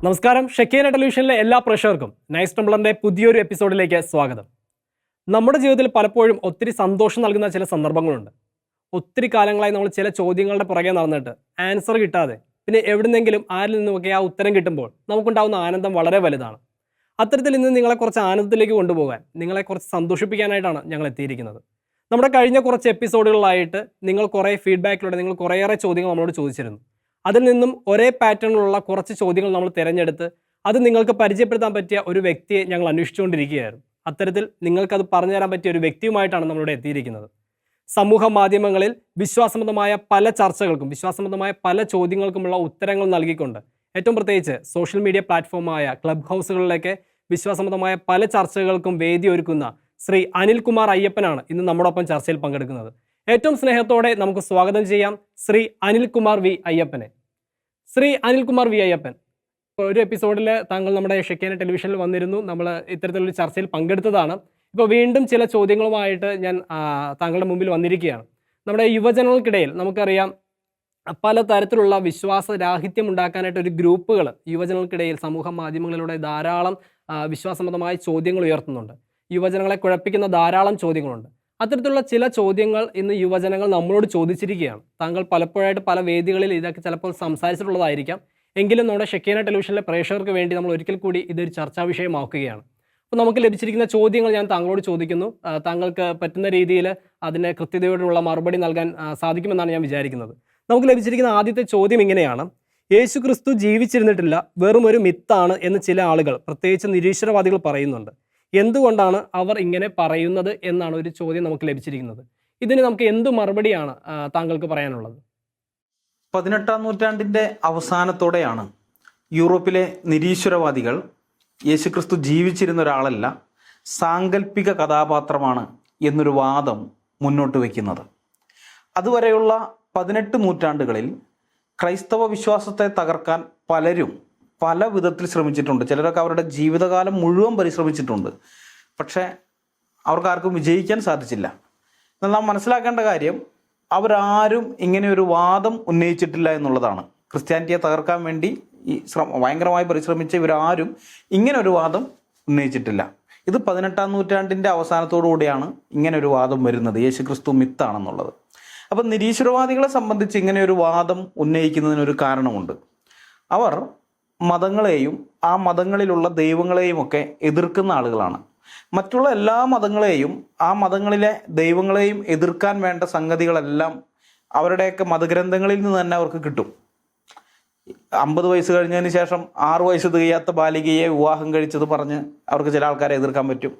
നമസ്കാരം. ഷെക്കേന ടെലിവിഷനിലെ എല്ലാ പ്രേക്ഷകർക്കും നൈസ് ടംബ്ലറിന്റെ പുതിയൊരു എപ്പിസോഡിലേക്ക് സ്വാഗതം. നമ്മുടെ ജീവിതത്തിൽ പലപ്പോഴും ഒത്തിരി സന്തോഷം നൽകുന്ന ചില സന്ദർഭങ്ങളുണ്ട്. ഒത്തിരി കാലങ്ങളായി നമ്മൾ ചില ചോദ്യങ്ങളുടെ പുറകെ നടന്നിട്ട് ആൻസർ കിട്ടാതെ പിന്നെ എവിടുന്നെങ്കിലും ആരിൽ നിന്നുമൊക്കെ ആ ഉത്തരം കിട്ടുമ്പോൾ നമുക്കുണ്ടാകുന്ന ആനന്ദം വളരെ വലുതാണ്. അത്തരത്തിൽ ഇന്ന് നിങ്ങളെ കുറച്ച് ആനന്ദത്തിലേക്ക് കൊണ്ടുപോകാൻ, നിങ്ങളെ കുറച്ച് സന്തോഷിപ്പിക്കാനായിട്ടാണ് ഞങ്ങൾ എത്തിയിരിക്കുന്നത്. നമ്മുടെ കഴിഞ്ഞ കുറച്ച് എപ്പിസോഡുകളിലായിട്ട് നിങ്ങൾ കുറേ ഫീഡ്ബാക്കിലൂടെ നിങ്ങൾ കുറേയേറെ ചോദ്യങ്ങൾ നമ്മളോട് ചോദിച്ചിരുന്നു. അതിൽ നിന്നും ഒരേ പാറ്റേണിലുള്ള കുറച്ച് ചോദ്യങ്ങൾ നമ്മൾ തിരഞ്ഞെടുത്ത് അത് നിങ്ങൾക്ക് പരിചയപ്പെടുത്താൻ പറ്റിയ ഒരു വ്യക്തിയെ ഞങ്ങൾ അന്വേഷിച്ചുകൊണ്ടിരിക്കുകയായിരുന്നു. അത്തരത്തിൽ നിങ്ങൾക്കത് പറഞ്ഞു തരാൻ പറ്റിയ ഒരു വ്യക്തിയുമായിട്ടാണ് നമ്മളിവിടെ എത്തിയിരിക്കുന്നത്. സമൂഹ മാധ്യമങ്ങളിൽ വിശ്വാസബദ്ധമായ പല ചർച്ചകൾക്കും വിശ്വാസബദ്ധമായ പല ചോദ്യങ്ങൾക്കുമുള്ള ഉത്തരങ്ങൾ നൽകിക്കൊണ്ട്, ഏറ്റവും പ്രത്യേകിച്ച് സോഷ്യൽ മീഡിയ പ്ലാറ്റ്ഫോമായ ക്ലബ് ഹൗസുകളിലേക്ക് വിശ്വാസബദ്ധമായ പല ചർച്ചകൾക്കും വേദി ഒരുക്കുന്ന ശ്രീ അനിൽകുമാർ അയ്യപ്പനാണ് ഇന്ന് നമ്മോടൊപ്പം ചർച്ചയിൽ പങ്കെടുക്കുന്നത്. ഏറ്റവും സ്നേഹത്തോടെ നമുക്ക് സ്വാഗതം ചെയ്യാം ശ്രീ അനിൽകുമാർ വി അയ്യപ്പനെ. ശ്രീ അനിൽകുമാർ വി അയ്യപ്പൻ, ഒരു എപ്പിസോഡിൽ താങ്കൾ നമ്മുടെ ഷെക്കേന ടെലിവിഷനിൽ വന്നിരുന്നു. നമ്മൾ ഇത്തരത്തിലൊരു ചർച്ചയിൽ പങ്കെടുത്തതാണ്. ഇപ്പോൾ വീണ്ടും ചില ചോദ്യങ്ങളുമായിട്ട് ഞാൻ താങ്കളുടെ മുമ്പിൽ വന്നിരിക്കുകയാണ്. നമ്മുടെ യുവജനങ്ങൾക്കിടയിൽ നമുക്കറിയാം പലതരത്തിലുള്ള വിശ്വാസരാഹിത്യം ഉണ്ടാക്കാനായിട്ട് ഒരു ഗ്രൂപ്പുകൾ യുവജനങ്ങൾക്കിടയിൽ സമൂഹ മാധ്യമങ്ങളിലൂടെ ധാരാളം വിശ്വാസബദ്ധമായ ചോദ്യങ്ങൾ ഉയർത്തുന്നുണ്ട്. യുവജനങ്ങളെ കുഴപ്പിക്കുന്ന ധാരാളം ചോദ്യങ്ങളുണ്ട്. അത്തരത്തിലുള്ള ചില ചോദ്യങ്ങൾ ഇന്ന് യുവജനങ്ങൾ നമ്മളോട് ചോദിച്ചിരിക്കുകയാണ്. താങ്കൾ പലപ്പോഴായിട്ട് പല വേദികളിൽ ഇതൊക്കെ ചിലപ്പോൾ സംസാരിച്ചിട്ടുള്ളതായിരിക്കാം. എങ്കിലും നമ്മുടെ ഷെക്കേന ടെലിവിഷനിലെ പ്രേക്ഷകർക്ക് വേണ്ടി നമ്മൾ ഒരിക്കൽ കൂടി ഇതൊരു ചർച്ചാ വിഷയമാക്കുകയാണ്. അപ്പോൾ നമുക്ക് ലഭിച്ചിരിക്കുന്ന ചോദ്യങ്ങൾ ഞാൻ താങ്കളോട് ചോദിക്കുന്നു. താങ്കൾക്ക് പറ്റുന്ന രീതിയിൽ അതിന് കൃത്യതയോടുള്ള മറുപടി നൽകാൻ സാധിക്കുമെന്നാണ് ഞാൻ വിചാരിക്കുന്നത്. നമുക്ക് ലഭിച്ചിരിക്കുന്ന ആദ്യത്തെ ചോദ്യം ഇങ്ങനെയാണ്: യേശു ക്രിസ്തു ജീവിച്ചിരുന്നിട്ടില്ല, വെറും ഒരു മിത്താണ് എന്ന് ചില ആളുകൾ, പ്രത്യേകിച്ച് നിരീശ്വരവാദികൾ പറയുന്നുണ്ട്. എന്തുകൊണ്ടാണ് അവർ ഇങ്ങനെ പറയുന്നത് എന്നാണ് ഒരു ചോദ്യം നമുക്ക് ലഭിച്ചിരിക്കുന്നത്. ഇതിന് നമുക്ക് എന്ത് മറുപടിയാണ് താങ്കൾക്ക് പറയാനുള്ളത്? 18-ാം നൂറ്റാണ്ടിൻ്റെ അവസാനത്തോടെയാണ് യൂറോപ്പിലെ നിരീശ്വരവാദികൾ യേശുക്രിസ്തു ജീവിച്ചിരുന്ന ഒരാളല്ല, സാങ്കല്പിക കഥാപാത്രമാണ് എന്നൊരു വാദം മുന്നോട്ട് വയ്ക്കുന്നത്. അതുവരെയുള്ള 18 നൂറ്റാണ്ടുകളിൽ ക്രൈസ്തവ വിശ്വാസത്തെ തകർക്കാൻ പലരും പല വിധത്തിൽ ശ്രമിച്ചിട്ടുണ്ട്. ചിലരൊക്കെ അവരുടെ ജീവിതകാലം മുഴുവൻ പരിശ്രമിച്ചിട്ടുണ്ട്. പക്ഷേ അവർക്കാർക്കും വിജയിക്കാൻ സാധിച്ചില്ല. എന്നാൽ നാം മനസ്സിലാക്കേണ്ട കാര്യം, അവരാരും ഇങ്ങനെ ഒരു വാദം ഉന്നയിച്ചിട്ടില്ല എന്നുള്ളതാണ്. ക്രിസ്ത്യാനിറ്റിയെ തകർക്കാൻ വേണ്ടി ഭയങ്കരമായി പരിശ്രമിച്ച ഇവരാരും ഇങ്ങനെ ഒരു വാദം ഉന്നയിച്ചിട്ടില്ല. ഇത് 18-ാം നൂറ്റാണ്ടിൻ്റെ അവസാനത്തോടു കൂടിയാണ് ഇങ്ങനെ ഒരു വാദം വരുന്നത്, യേശുക്രിസ്തു മിത്താണെന്നുള്ളത്. അപ്പം നിരീശ്വരവാദികളെ സംബന്ധിച്ച് ഇങ്ങനെ ഒരു വാദം ഉന്നയിക്കുന്നതിനൊരു കാരണമുണ്ട്. അവർ മതങ്ങളെയും ആ മതങ്ങളിലുള്ള ദൈവങ്ങളെയും ഒക്കെ എതിർക്കുന്ന ആളുകളാണ്. മറ്റുള്ള എല്ലാ മതങ്ങളെയും ആ മതങ്ങളിലെ ദൈവങ്ങളെയും എതിർക്കാൻ വേണ്ട സംഗതികളെല്ലാം അവരുടെയൊക്കെ മതഗ്രന്ഥങ്ങളിൽ നിന്ന് തന്നെ അവർക്ക് കിട്ടും. 50 വയസ്സ് കഴിഞ്ഞതിന് ശേഷം 6 വയസ്സ് തികയാത്ത ബാലികയെ വിവാഹം കഴിച്ചത് പറഞ്ഞ് അവർക്ക് ചില ആൾക്കാരെ എതിർക്കാൻ പറ്റും.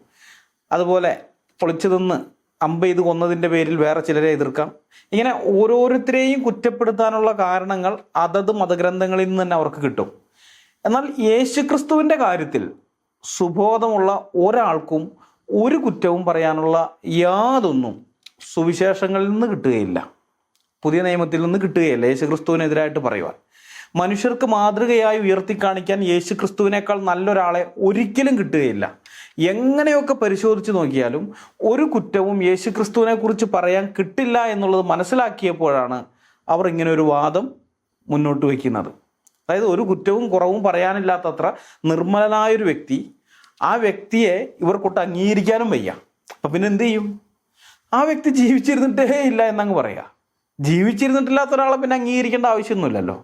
അതുപോലെ പൊളിച്ചു നിന്ന് അമ്പ് ചെയ്ത് കൊന്നതിൻ്റെ പേരിൽ വേറെ ചിലരെ എതിർക്കാം. ഇങ്ങനെ ഓരോരുത്തരെയും കുറ്റപ്പെടുത്താനുള്ള കാരണങ്ങൾ അതത് മതഗ്രന്ഥങ്ങളിൽ നിന്ന് തന്നെ അവർക്ക് കിട്ടും. എന്നാൽ യേശുക്രിസ്തുവിൻ്റെ കാര്യത്തിൽ സുബോധമുള്ള ഒരാൾക്കും ഒരു കുറ്റവും പറയാനുള്ള യാതൊന്നും സുവിശേഷങ്ങളിൽ നിന്ന് കിട്ടുകയില്ല, പുതിയ നിയമത്തിൽ നിന്ന് കിട്ടുകയില്ല യേശുക്രിസ്തുവിനെതിരായിട്ട് പറയുവാൻ. മനുഷ്യർക്ക് മാതൃകയായി ഉയർത്തിക്കാണിക്കാൻ യേശുക്രിസ്തുവിനേക്കാൾ നല്ലൊരാളെ ഒരിക്കലും കിട്ടുകയില്ല. എങ്ങനെയൊക്കെ പരിശോധിച്ച് നോക്കിയാലും ഒരു കുറ്റവും യേശുക്രിസ്തുവിനെ കുറിച്ച് പറയാൻ കിട്ടില്ല എന്നുള്ളത് മനസ്സിലാക്കിയപ്പോഴാണ് അവർ ഇങ്ങനെ ഒരു വാദം മുന്നോട്ട് വയ്ക്കുന്നത്. അതായത് ഒരു കുറ്റവും കുറവും പറയാനില്ലാത്തത്ര നിർമ്മലനായൊരു വ്യക്തി, ആ വ്യക്തിയെ ഇവർക്കൊട്ട് അംഗീകരിക്കാനും വയ്യ. അപ്പം പിന്നെ എന്ത് ചെയ്യും? ആ വ്യക്തി ജീവിച്ചിരുന്നിട്ടേ ഇല്ല എന്നങ്ങ് പറയുക. ജീവിച്ചിരുന്നിട്ടില്ലാത്ത ഒരാളെ പിന്നെ അംഗീകരിക്കേണ്ട ആവശ്യമൊന്നുമില്ലല്ലോ.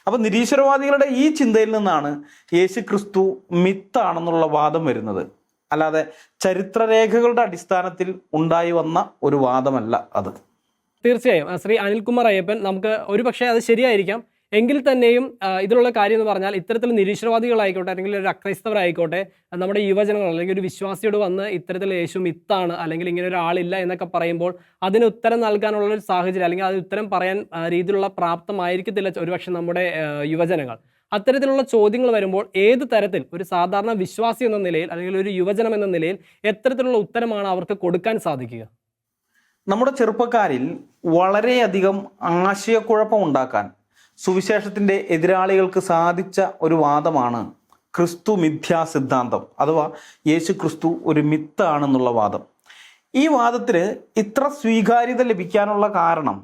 അപ്പം നിരീശ്വരവാദികളുടെ ഈ ചിന്തയിൽ നിന്നാണ് യേശുക്രിസ്തു മിത്താണെന്നുള്ള വാദം വരുന്നത്. അല്ലാതെ ചരിത്രരേഖകളുടെ അടിസ്ഥാനത്തിൽ ഉണ്ടായി വന്ന ഒരു വാദമല്ല അത്. തീർച്ചയായും ശ്രീ അനിൽകുമാർ അയ്യപ്പൻ, നമുക്ക് ഒരു പക്ഷേ അത് ശരിയായിരിക്കാം. എങ്കിൽ തന്നെയും ഇതിലുള്ള കാര്യം എന്ന് പറഞ്ഞാൽ, ഇത്തരത്തിൽ നിരീശ്വരവാദികളായിക്കോട്ടെ അല്ലെങ്കിൽ ഒരു അക്രൈസ്തവരായിക്കോട്ടെ, നമ്മുടെ യുവജനങ്ങൾ അല്ലെങ്കിൽ ഒരു വിശ്വാസിയോട് വന്ന് ഇത്തരത്തിൽ യേശു മിത്താണ് അല്ലെങ്കിൽ ഇങ്ങനെ ഒരാളില്ല എന്നൊക്കെ പറയുമ്പോൾ അതിന് ഉത്തരം നൽകാനുള്ള ഒരു സാഹചര്യം അല്ലെങ്കിൽ അത് ഉത്തരം പറയാൻ രീതിയിലുള്ള പ്രാപ്തമായിരിക്കത്തില്ല ഒരുപക്ഷെ നമ്മുടെ യുവജനങ്ങൾ. അത്തരത്തിലുള്ള ചോദ്യങ്ങൾ വരുമ്പോൾ ഏത് തരത്തിൽ ഒരു സാധാരണ വിശ്വാസി എന്ന നിലയിൽ അല്ലെങ്കിൽ ഒരു യുവജനം എന്ന നിലയിൽ എത്തരത്തിലുള്ള ഉത്തരമാണ് അവർക്ക് കൊടുക്കാൻ സാധിക്കുക? നമ്മുടെ ചെറുപ്പക്കാരിൽ വളരെയധികം ആശയക്കുഴപ്പം ഉണ്ടാക്കാൻ സുവിശേഷത്തിൻ്റെ എതിരാളികൾക്ക് സാധിച്ച ഒരു വാദമാണ് ക്രിസ്തു മിഥ്യാ സിദ്ധാന്തം, അഥവാ യേശു ക്രിസ്തു ഒരു മിത്താണെന്നുള്ള വാദം. ഈ വാദത്തിന് ഇത്ര സ്വീകാര്യത ലഭിക്കാനുള്ള കാരണം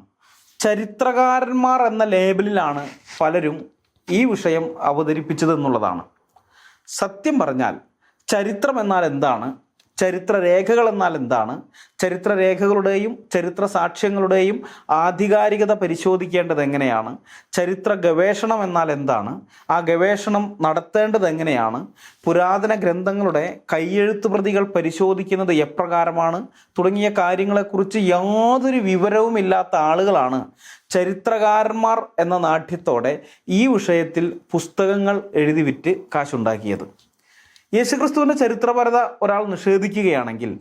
ചരിത്രകാരന്മാർ എന്ന ലേബലിലാണ് പലരും ഈ വിഷയം അവതരിപ്പിച്ചതെന്നുള്ളതാണ്. സത്യം പറഞ്ഞാൽ ചരിത്രം എന്നാൽ എന്താണ്, ചരിത്രരേഖകൾ എന്നാൽ എന്താണ്, ചരിത്രരേഖകളുടെയും ചരിത്ര സാക്ഷ്യങ്ങളുടെയും ആധികാരികത പരിശോധിക്കേണ്ടത് എങ്ങനെയാണ്, ചരിത്ര ഗവേഷണം എന്നാൽ എന്താണ്, ആ ഗവേഷണം നടത്തേണ്ടത് എങ്ങനെയാണ്, പുരാതന ഗ്രന്ഥങ്ങളുടെ കയ്യെഴുത്ത് പ്രതികൾ പരിശോധിക്കുന്നത് എപ്രകാരമാണ് തുടങ്ങിയ കാര്യങ്ങളെക്കുറിച്ച് യാതൊരു വിവരവുമില്ലാത്ത ആളുകളാണ് ചരിത്രകാരന്മാർ എന്ന നാട്യത്തോടെ ഈ വിഷയത്തിൽ പുസ്തകങ്ങൾ എഴുതി വിറ്റ് കാശുണ്ടാക്കിയത്. യേശുക്രിസ്തുവിൻ്റെ ചരിത്രപരത ഒരാൾ നിഷേധിക്കുകയാണെങ്കിൽ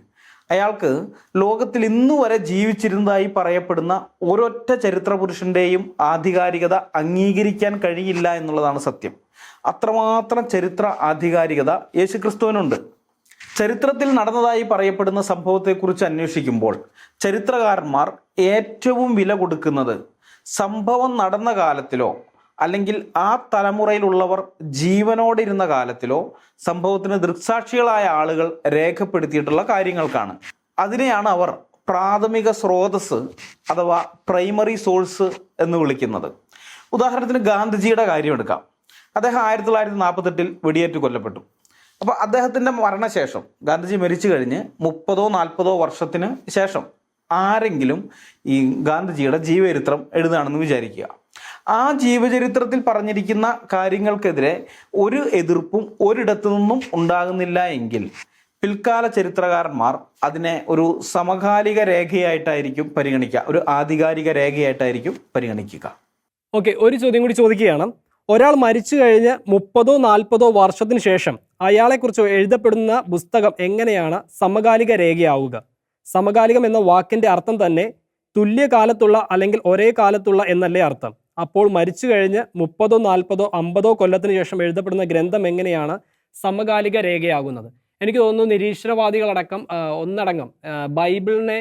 അയാൾക്ക് ലോകത്തിൽ ഇന്നുവരെ ജീവിച്ചിരുന്നതായി പറയപ്പെടുന്ന ഒരൊറ്റ ചരിത്ര പുരുഷൻ്റെയും ആധികാരികത അംഗീകരിക്കാൻ കഴിയില്ല എന്നുള്ളതാണ് സത്യം. അത്രമാത്രം ചരിത്ര ആധികാരികത യേശുക്രിസ്തുവിനുണ്ട്. ചരിത്രത്തിൽ നടന്നതായി പറയപ്പെടുന്ന സംഭവത്തെക്കുറിച്ച് അന്വേഷിക്കുമ്പോൾ ചരിത്രകാരന്മാർ ഏറ്റവും വില കൊടുക്കുന്നത് സംഭവം നടന്ന കാലത്തിലോ അല്ലെങ്കിൽ ആ തലമുറയിലുള്ളവർ ജീവനോടിരുന്ന കാലത്തിലോ സംഭവത്തിന് ദൃക്സാക്ഷികളായ ആളുകൾ രേഖപ്പെടുത്തിയിട്ടുള്ള കാര്യങ്ങൾക്കാണ്. അതിനെയാണ് അവർ പ്രാഥമിക സ്രോതസ് അഥവാ പ്രൈമറി സോഴ്സ് എന്ന് വിളിക്കുന്നത്. ഉദാഹരണത്തിന് ഗാന്ധിജിയുടെ കാര്യം എടുക്കാം. അദ്ദേഹം 1948 വെടിയേറ്റ് കൊല്ലപ്പെട്ടു. അപ്പോൾ അദ്ദേഹത്തിൻ്റെ മരണശേഷം, ഗാന്ധിജി മരിച്ചു കഴിഞ്ഞ് 30-40 വർഷത്തിന് ശേഷം ആരെങ്കിലും ഈ ഗാന്ധിജിയുടെ ജീവചരിത്രം എഴുതുകയാണെന്ന് വിചാരിക്കുക. ആ ജീവചരിത്രത്തിൽ പറഞ്ഞിരിക്കുന്ന കാര്യങ്ങൾക്കെതിരെ ഒരു എതിർപ്പും ഒരിടത്തു നിന്നും ഉണ്ടാകുന്നില്ല എങ്കിൽ പിൽക്കാല ചരിത്രകാരന്മാർ അതിനെ ഒരു സമകാലിക രേഖയായിട്ടായിരിക്കും പരിഗണിക്കുക, ഒരു ആധികാരിക രേഖയായിട്ടായിരിക്കും പരിഗണിക്കുക. ഓക്കെ, ഒരു ചോദ്യം കൂടി ചോദിക്കുകയാണ്. ഒരാൾ മരിച്ചു കഴിഞ്ഞ് 30-40 വർഷത്തിന് ശേഷം അയാളെക്കുറിച്ച് എഴുതപ്പെടുന്ന പുസ്തകം എങ്ങനെയാണ് സമകാലിക രേഖയാവുക? സമകാലികം എന്ന വാക്കിൻ്റെ അർത്ഥം തന്നെ തുല്യകാലത്തുള്ള അല്ലെങ്കിൽ ഒരേ കാലത്തുള്ള എന്നല്ലേ അർത്ഥം? അപ്പോൾ മരിച്ചു കഴിഞ്ഞ് 30-40-50 കൊല്ലത്തിന് ശേഷം എഴുതപ്പെടുന്ന ഗ്രന്ഥം എങ്ങനെയാണ് സമകാലിക രേഖയാകുന്നത്? എനിക്ക് തോന്നുന്നു നിരീശ്വരവാദികളടക്കം ഒന്നടങ്കം ബൈബിളിനെ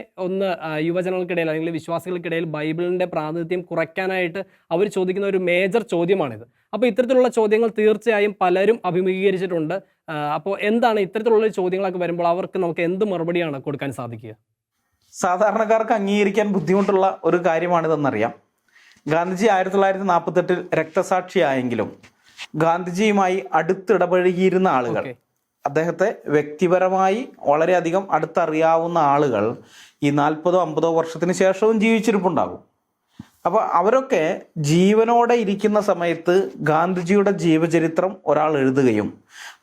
യുവജനങ്ങൾക്കിടയിൽ അല്ലെങ്കിൽ വിശ്വാസികൾക്കിടയിൽ ബൈബിളിൻ്റെ പ്രാതിനിധ്യം കുറയ്ക്കാനായിട്ട് അവർ ചോദിക്കുന്ന ഒരു മേജർ ചോദ്യമാണിത്. അപ്പോൾ ഇത്തരത്തിലുള്ള ചോദ്യങ്ങൾ തീർച്ചയായും പലരും അഭിമുഖീകരിച്ചിട്ടുണ്ട്. അപ്പോൾ എന്താണ് ഇത്തരത്തിലുള്ള ചോദ്യങ്ങളൊക്കെ വരുമ്പോൾ അവർക്ക് നമുക്ക് എന്ത് മറുപടിയാണ് കൊടുക്കാൻ സാധിക്കുക? സാധാരണക്കാർക്ക് അംഗീകരിക്കാൻ ബുദ്ധിമുട്ടുള്ള ഒരു കാര്യമാണിതെന്നറിയാം. ഗാന്ധിജി 1948 രക്തസാക്ഷിയായെങ്കിലും ഗാന്ധിജിയുമായി അടുത്തിടപഴകിയിരുന്ന ആളുകൾ, അദ്ദേഹത്തെ വ്യക്തിപരമായി വളരെയധികം അടുത്തറിയാവുന്ന ആളുകൾ ഈ 40-50 വർഷത്തിന് ശേഷവും ജീവിച്ചിരിപ്പുണ്ടാകും. അപ്പോൾ അവരൊക്കെ ജീവനോടെ ഇരിക്കുന്ന സമയത്ത് ഗാന്ധിജിയുടെ ജീവചരിത്രം ഒരാൾ എഴുതുകയും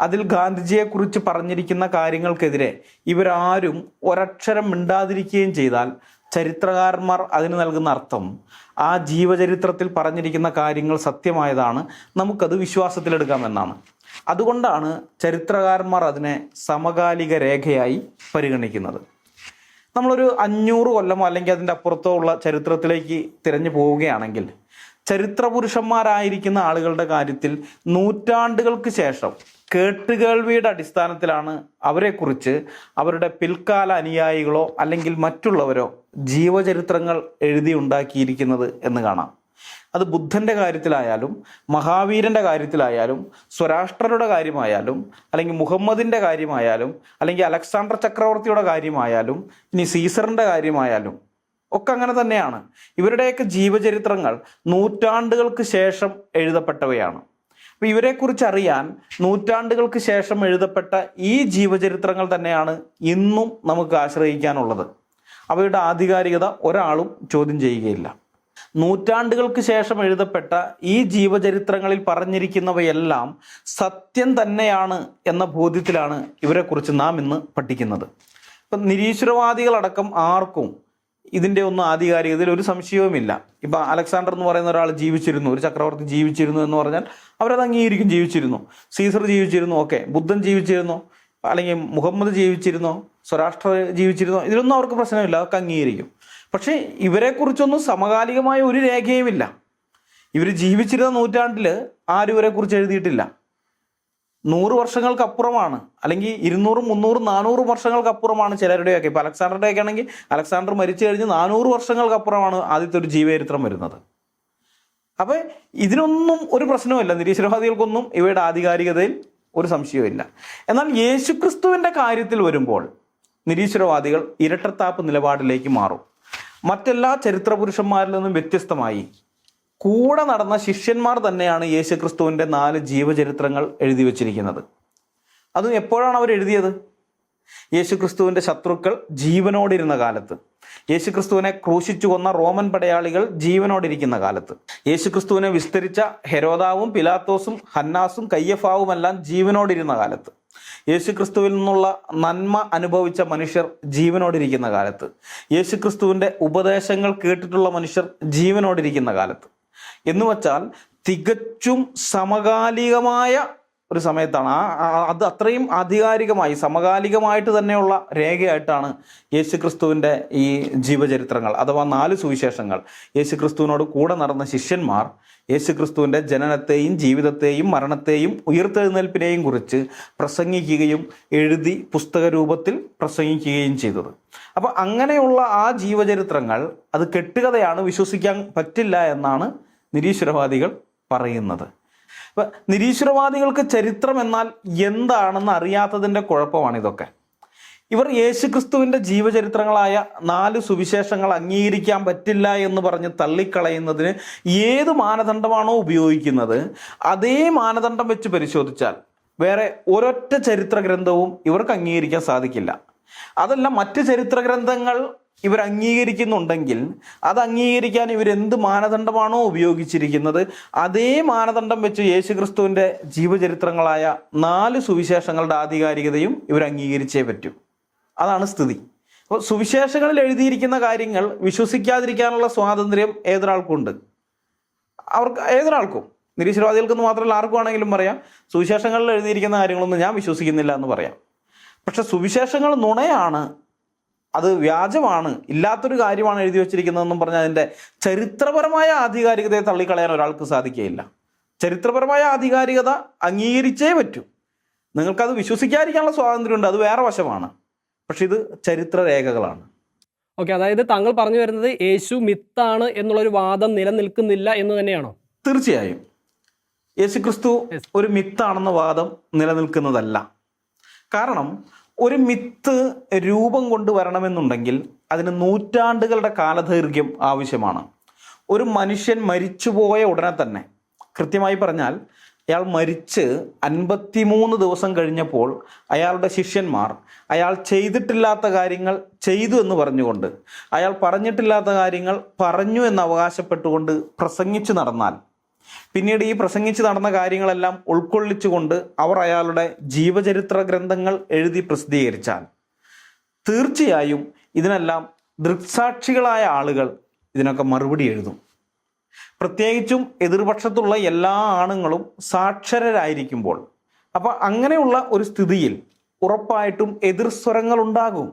അതിൽ ഗാന്ധിജിയെക്കുറിച്ച് പറഞ്ഞിരിക്കുന്ന കാര്യങ്ങൾക്കെതിരെ ഇവരാരും ഒരക്ഷരം മിണ്ടാതിരിക്കുകയും ചെയ്താൽ ചരിത്രകാരന്മാർ അതിന് നൽകുന്ന അർത്ഥം ആ ജീവചരിത്രത്തിൽ പറഞ്ഞിരിക്കുന്ന കാര്യങ്ങൾ സത്യമായതാണ്, നമുക്കത് വിശ്വാസത്തിലെടുക്കാമെന്നാണ്. അതുകൊണ്ടാണ് ചരിത്രകാരന്മാർ അതിനെ സമകാലിക രേഖയായി പരിഗണിക്കുന്നത്. നമ്മളൊരു 500 കൊല്ലമോ അല്ലെങ്കിൽ അതിൻ്റെ അപ്പുറത്തോ ഉള്ള ചരിത്രത്തിലേക്ക് തിരഞ്ഞു പോവുകയാണെങ്കിൽ ചരിത്രപുരുഷന്മാരായിരിക്കുന്ന ആളുകളുടെ കാര്യത്തിൽ നൂറ്റാണ്ടുകൾക്ക് ശേഷം കേട്ടുകേൾവിയുടെ അടിസ്ഥാനത്തിലാണ് അവരെക്കുറിച്ച് അവരുടെ പിൽക്കാല അനുയായികളോ അല്ലെങ്കിൽ മറ്റുള്ളവരോ ജീവചരിത്രങ്ങൾ എഴുതി ഉണ്ടാക്കിയിരിക്കുന്നത് എന്ന് കാണാം. അത് ബുദ്ധൻ്റെ കാര്യത്തിലായാലും മഹാവീരൻ്റെ കാര്യത്തിലായാലും സ്വരാഷ്ട്രരുടെ കാര്യമായാലും അല്ലെങ്കിൽ മുഹമ്മദിൻ്റെ കാര്യമായാലും അല്ലെങ്കിൽ അലക്സാണ്ടർ ചക്രവർത്തിയുടെ കാര്യമായാലും ഇനി സീസറിൻ്റെ കാര്യമായാലും ഒക്കെ അങ്ങനെ തന്നെയാണ്. ഇവരുടെയൊക്കെ ജീവചരിത്രങ്ങൾ നൂറ്റാണ്ടുകൾക്ക് ശേഷം എഴുതപ്പെട്ടവയാണ്. അപ്പോൾ ഇവരെക്കുറിച്ച് അറിയാൻ നൂറ്റാണ്ടുകൾക്ക് ശേഷം എഴുതപ്പെട്ട ഈ ജീവചരിത്രങ്ങൾ തന്നെയാണ് ഇന്നും നമുക്ക് ആശ്രയിക്കാനുള്ളത്. അവയുടെ ആധികാരികത ഒരാളും ചോദ്യം ചെയ്യുകയില്ല. നൂറ്റാണ്ടുകൾക്ക് ശേഷം എഴുതപ്പെട്ട ഈ ജീവചരിത്രങ്ങളിൽ പറഞ്ഞിരിക്കുന്നവയെല്ലാം സത്യം തന്നെയാണ് എന്ന ബോധ്യത്തിലാണ് ഇവരെക്കുറിച്ച് നാം ഇന്ന് പഠിക്കുന്നത്. ഇപ്പം നിരീശ്വരവാദികളടക്കം ആർക്കും ഇതിൻ്റെ ഒന്നും ആധികാരികതയിൽ ഒരു സംശയവുമില്ല. ഇപ്പം അലക്സാണ്ടർ എന്ന് പറയുന്ന ഒരാൾ ജീവിച്ചിരുന്നു, ഒരു ചക്രവർത്തി ജീവിച്ചിരുന്നു എന്ന് പറഞ്ഞാൽ അവരത് അംഗീകരിക്കും. ജീവിച്ചിരുന്നു, സീസർ ജീവിച്ചിരുന്നു, ഓക്കെ, ബുദ്ധൻ ജീവിച്ചിരുന്നു, അല്ലെങ്കിൽ മുഹമ്മദ് ജീവിച്ചിരുന്നോ, സ്വരാഷ്ട്ര ജീവിച്ചിരുന്നോ, ഇതിലൊന്നും അവർക്ക് പ്രശ്നമില്ല, അതൊക്കെ അംഗീകരിക്കും. പക്ഷേ ഇവരെക്കുറിച്ചൊന്നും സമകാലികമായ ഒരു രേഖയുമില്ല. ഇവർ ജീവിച്ചിരുന്ന നൂറ്റാണ്ടിൽ ആരും ഇവരെക്കുറിച്ച് എഴുതിയിട്ടില്ല. 100 വർഷങ്ങൾക്കപ്പുറമാണ്, അല്ലെങ്കിൽ 200, 300, 400 വർഷങ്ങൾക്കപ്പുറമാണ് ചിലരുടെയൊക്കെ. ഇപ്പോൾ അലക്സാണ്ടറുടെയൊക്കെ ആണെങ്കിൽ അലക്സാണ്ടർ മരിച്ചു കഴിഞ്ഞ് 400 വർഷങ്ങൾക്കപ്പുറമാണ് ആദ്യത്തെ ഒരു ജീവചരിത്രം വരുന്നത്. അപ്പോൾ ഇതിനൊന്നും ഒരു പ്രശ്നവുമില്ല, നിരീശ്വരവാദികൾക്കൊന്നും ഇവയുടെ ആധികാരികതയിൽ ഒരു സംശയവുമില്ല. എന്നാൽ യേശുക്രിസ്തുവിൻ്റെ കാര്യത്തിൽ വരുമ്പോൾ നിരീശ്വരവാദികൾ ഇരട്ടത്താപ്പ് നിലപാടിലേക്ക് മാറും. മറ്റെല്ലാ ചരിത്ര പുരുഷന്മാരിൽ നിന്നും വ്യത്യസ്തമായി കൂടെ നടന്ന ശിഷ്യന്മാർ തന്നെയാണ് യേശുക്രിസ്തുവിൻ്റെ 4 ജീവചരിത്രങ്ങൾ എഴുതി വച്ചിരിക്കുന്നത്. അതും എപ്പോഴാണ് അവർ എഴുതിയത്? യേശുക്രിസ്തുവിൻ്റെ ശത്രുക്കൾ ജീവനോടിരുന്ന കാലത്ത്, യേശുക്രിസ്തുവിനെ ക്രൂശിച്ചു കൊന്ന റോമൻ പടയാളികൾ ജീവനോടിരിക്കുന്ന കാലത്ത്, യേശുക്രിസ്തുവിനെ വിസ്തരിച്ച ഹെരോദാവും പിലാത്തോസും ഹന്നാസും കയ്യഫാവുമെല്ലാം ജീവനോടിരുന്ന കാലത്ത്, യേശുക്രിസ്തുവിൽ നിന്നുള്ള നന്മ അനുഭവിച്ച മനുഷ്യർ ജീവനോടിരിക്കുന്ന കാലത്ത്, യേശുക്രിസ്തുവിൻ്റെ ഉപദേശങ്ങൾ കേട്ടിട്ടുള്ള മനുഷ്യർ ജീവനോടിരിക്കുന്ന കാലത്ത് എന്ന് വച്ചാൽ തികച്ചും സമകാലികമായ ഒരു സമയത്താണ്. അത് അത്രയും ആധികാരികമായി സമകാലികമായിട്ട് തന്നെയുള്ള രേഖയായിട്ടാണ് യേശുക്രിസ്തുവിൻ്റെ ഈ ജീവചരിത്രങ്ങൾ അഥവാ 4 സുവിശേഷങ്ങൾ. യേശുക്രിസ്തുവിനോട് കൂടെ നടന്ന ശിഷ്യന്മാർ യേശുക്രിസ്തുവിൻ്റെ ജനനത്തെയും ജീവിതത്തെയും മരണത്തെയും ഉയർത്തെഴുന്നേൽപ്പിനെയും കുറിച്ച് പ്രസംഗിക്കുകയും എഴുതി പുസ്തക രൂപത്തിൽ പ്രസംഗിക്കുകയും ചെയ്തത്. അപ്പം അങ്ങനെയുള്ള ആ ജീവചരിത്രങ്ങൾ അത് കെട്ടുകഥയാണ്, വിശ്വസിക്കാൻ പറ്റില്ല എന്നാണ് നിരീശ്വരവാദികൾ പറയുന്നത്. അപ്പം നിരീശ്വരവാദികൾക്ക് ചരിത്രം എന്നാൽ എന്താണെന്ന് അറിയാത്തതിൻ്റെ കുഴപ്പമാണ് ഇതൊക്കെ. ഇവർ യേശുക്രിസ്തുവിൻ്റെ ജീവചരിത്രങ്ങളായ 4 സുവിശേഷങ്ങൾ അംഗീകരിക്കാൻ പറ്റില്ല എന്ന് പറഞ്ഞ് തള്ളിക്കളയുന്നതിന് ഏത് മാനദണ്ഡമാണോ ഉപയോഗിക്കുന്നത് അതേ മാനദണ്ഡം വെച്ച് പരിശോധിച്ചാൽ വേറെ ഒരൊറ്റ ചരിത്ര ഗ്രന്ഥവും ഇവർക്ക് അംഗീകരിക്കാൻ സാധിക്കില്ല. അതല്ല, മറ്റ് ചരിത്ര ഗ്രന്ഥങ്ങൾ ഇവർ അംഗീകരിക്കുന്നുണ്ടെങ്കിൽ അത് അംഗീകരിക്കാൻ ഇവരെന്ത് മാനദണ്ഡമാണോ ഉപയോഗിച്ചിരിക്കുന്നത് അതേ മാനദണ്ഡം വെച്ച് യേശുക്രിസ്തുവിൻ്റെ ജീവചരിത്രങ്ങളായ 4 സുവിശേഷങ്ങളുടെ ആധികാരികതയും ഇവർ അംഗീകരിച്ചേ പറ്റൂ. അതാണ് സ്ഥിതി. അപ്പോൾ സുവിശേഷങ്ങളിൽ എഴുതിയിരിക്കുന്ന കാര്യങ്ങൾ വിശ്വസിക്കാതിരിക്കാനുള്ള സ്വാതന്ത്ര്യം ഏതൊരാൾക്കുണ്ട്. ഏതൊരാൾക്കും, നിരീശ്വരവാദികൾക്കെന്ന് മാത്രമല്ല ആർക്കും ആണെങ്കിലും പറയാം സുവിശേഷങ്ങളിൽ എഴുതിയിരിക്കുന്ന കാര്യങ്ങളൊന്നും ഞാൻ വിശ്വസിക്കുന്നില്ല എന്ന് പറയാം. പക്ഷെ സുവിശേഷങ്ങൾ നുണയാണ്, അത് വ്യാജമാണ്, ഇല്ലാത്തൊരു കാര്യമാണ് എഴുതി വച്ചിരിക്കുന്നതെന്നും പറഞ്ഞാൽ അതിൻ്റെ ചരിത്രപരമായ ആധികാരികതയെ തള്ളിക്കളയാൻ ഒരാൾക്ക് സാധിക്കുകയില്ല. ചരിത്രപരമായ ആധികാരികത അംഗീകരിച്ചേ പറ്റൂ. നിങ്ങൾക്കത് വിശ്വസിക്കാതിരിക്കാനുള്ള സ്വാതന്ത്ര്യമുണ്ട്, അത് വേറെ വശമാണ്. പക്ഷെ ഇത് ചരിത്രരേഖകളാണ്. ഓക്കെ, അതായത് താങ്കൾ പറഞ്ഞു വരുന്നത് യേശു മിത്താണ് എന്നുള്ളൊരു വാദം നിലനിൽക്കുന്നില്ല എന്ന് തന്നെയാണോ? തീർച്ചയായും യേശുക്രിസ്തു ഒരു മിത്താണെന്ന വാദം നിലനിൽക്കുന്നതല്ല. കാരണം ഒരു മിത്ത് രൂപം കൊണ്ടുവരണമെന്നുണ്ടെങ്കിൽ അതിന് നൂറ്റാണ്ടുകളുടെ കാലദൈർഘ്യം ആവശ്യമാണ്. ഒരു മനുഷ്യൻ മരിച്ചുപോയ ഉടനെ തന്നെ, കൃത്യമായി പറഞ്ഞാൽ അയാൾ മരിച്ച് 53 ദിവസം കഴിഞ്ഞപ്പോൾ അയാളുടെ ശിഷ്യന്മാർ അയാൾ ചെയ്തിട്ടില്ലാത്ത കാര്യങ്ങൾ ചെയ്തു എന്ന് പറഞ്ഞുകൊണ്ട്, അയാൾ പറഞ്ഞിട്ടില്ലാത്ത കാര്യങ്ങൾ പറഞ്ഞു എന്ന് അവകാശപ്പെട്ടുകൊണ്ട് പ്രസംഗിച്ചു നടന്നാൽ, പിന്നീട് ഈ പ്രസംഗിച്ച് നടന്ന കാര്യങ്ങളെല്ലാം ഉൾക്കൊള്ളിച്ചുകൊണ്ട് അവർ അയാളുടെ ജീവചരിത്ര ഗ്രന്ഥങ്ങൾ എഴുതി പ്രസിദ്ധീകരിച്ചാൽ തീർച്ചയായും ഇതിനെല്ലാം ദൃക്സാക്ഷികളായ ആളുകൾ ഇതിനൊക്കെ മറുപടി എഴുതും. പ്രത്യേകിച്ചും എതിർപക്ഷത്തുള്ള എല്ലാ ആണുങ്ങളും സാക്ഷരരായിരിക്കുമ്പോൾ. അപ്പം അങ്ങനെയുള്ള ഒരു സ്ഥിതിയിൽ ഉറപ്പായിട്ടും എതിർസ്വരങ്ങൾ ഉണ്ടാകും.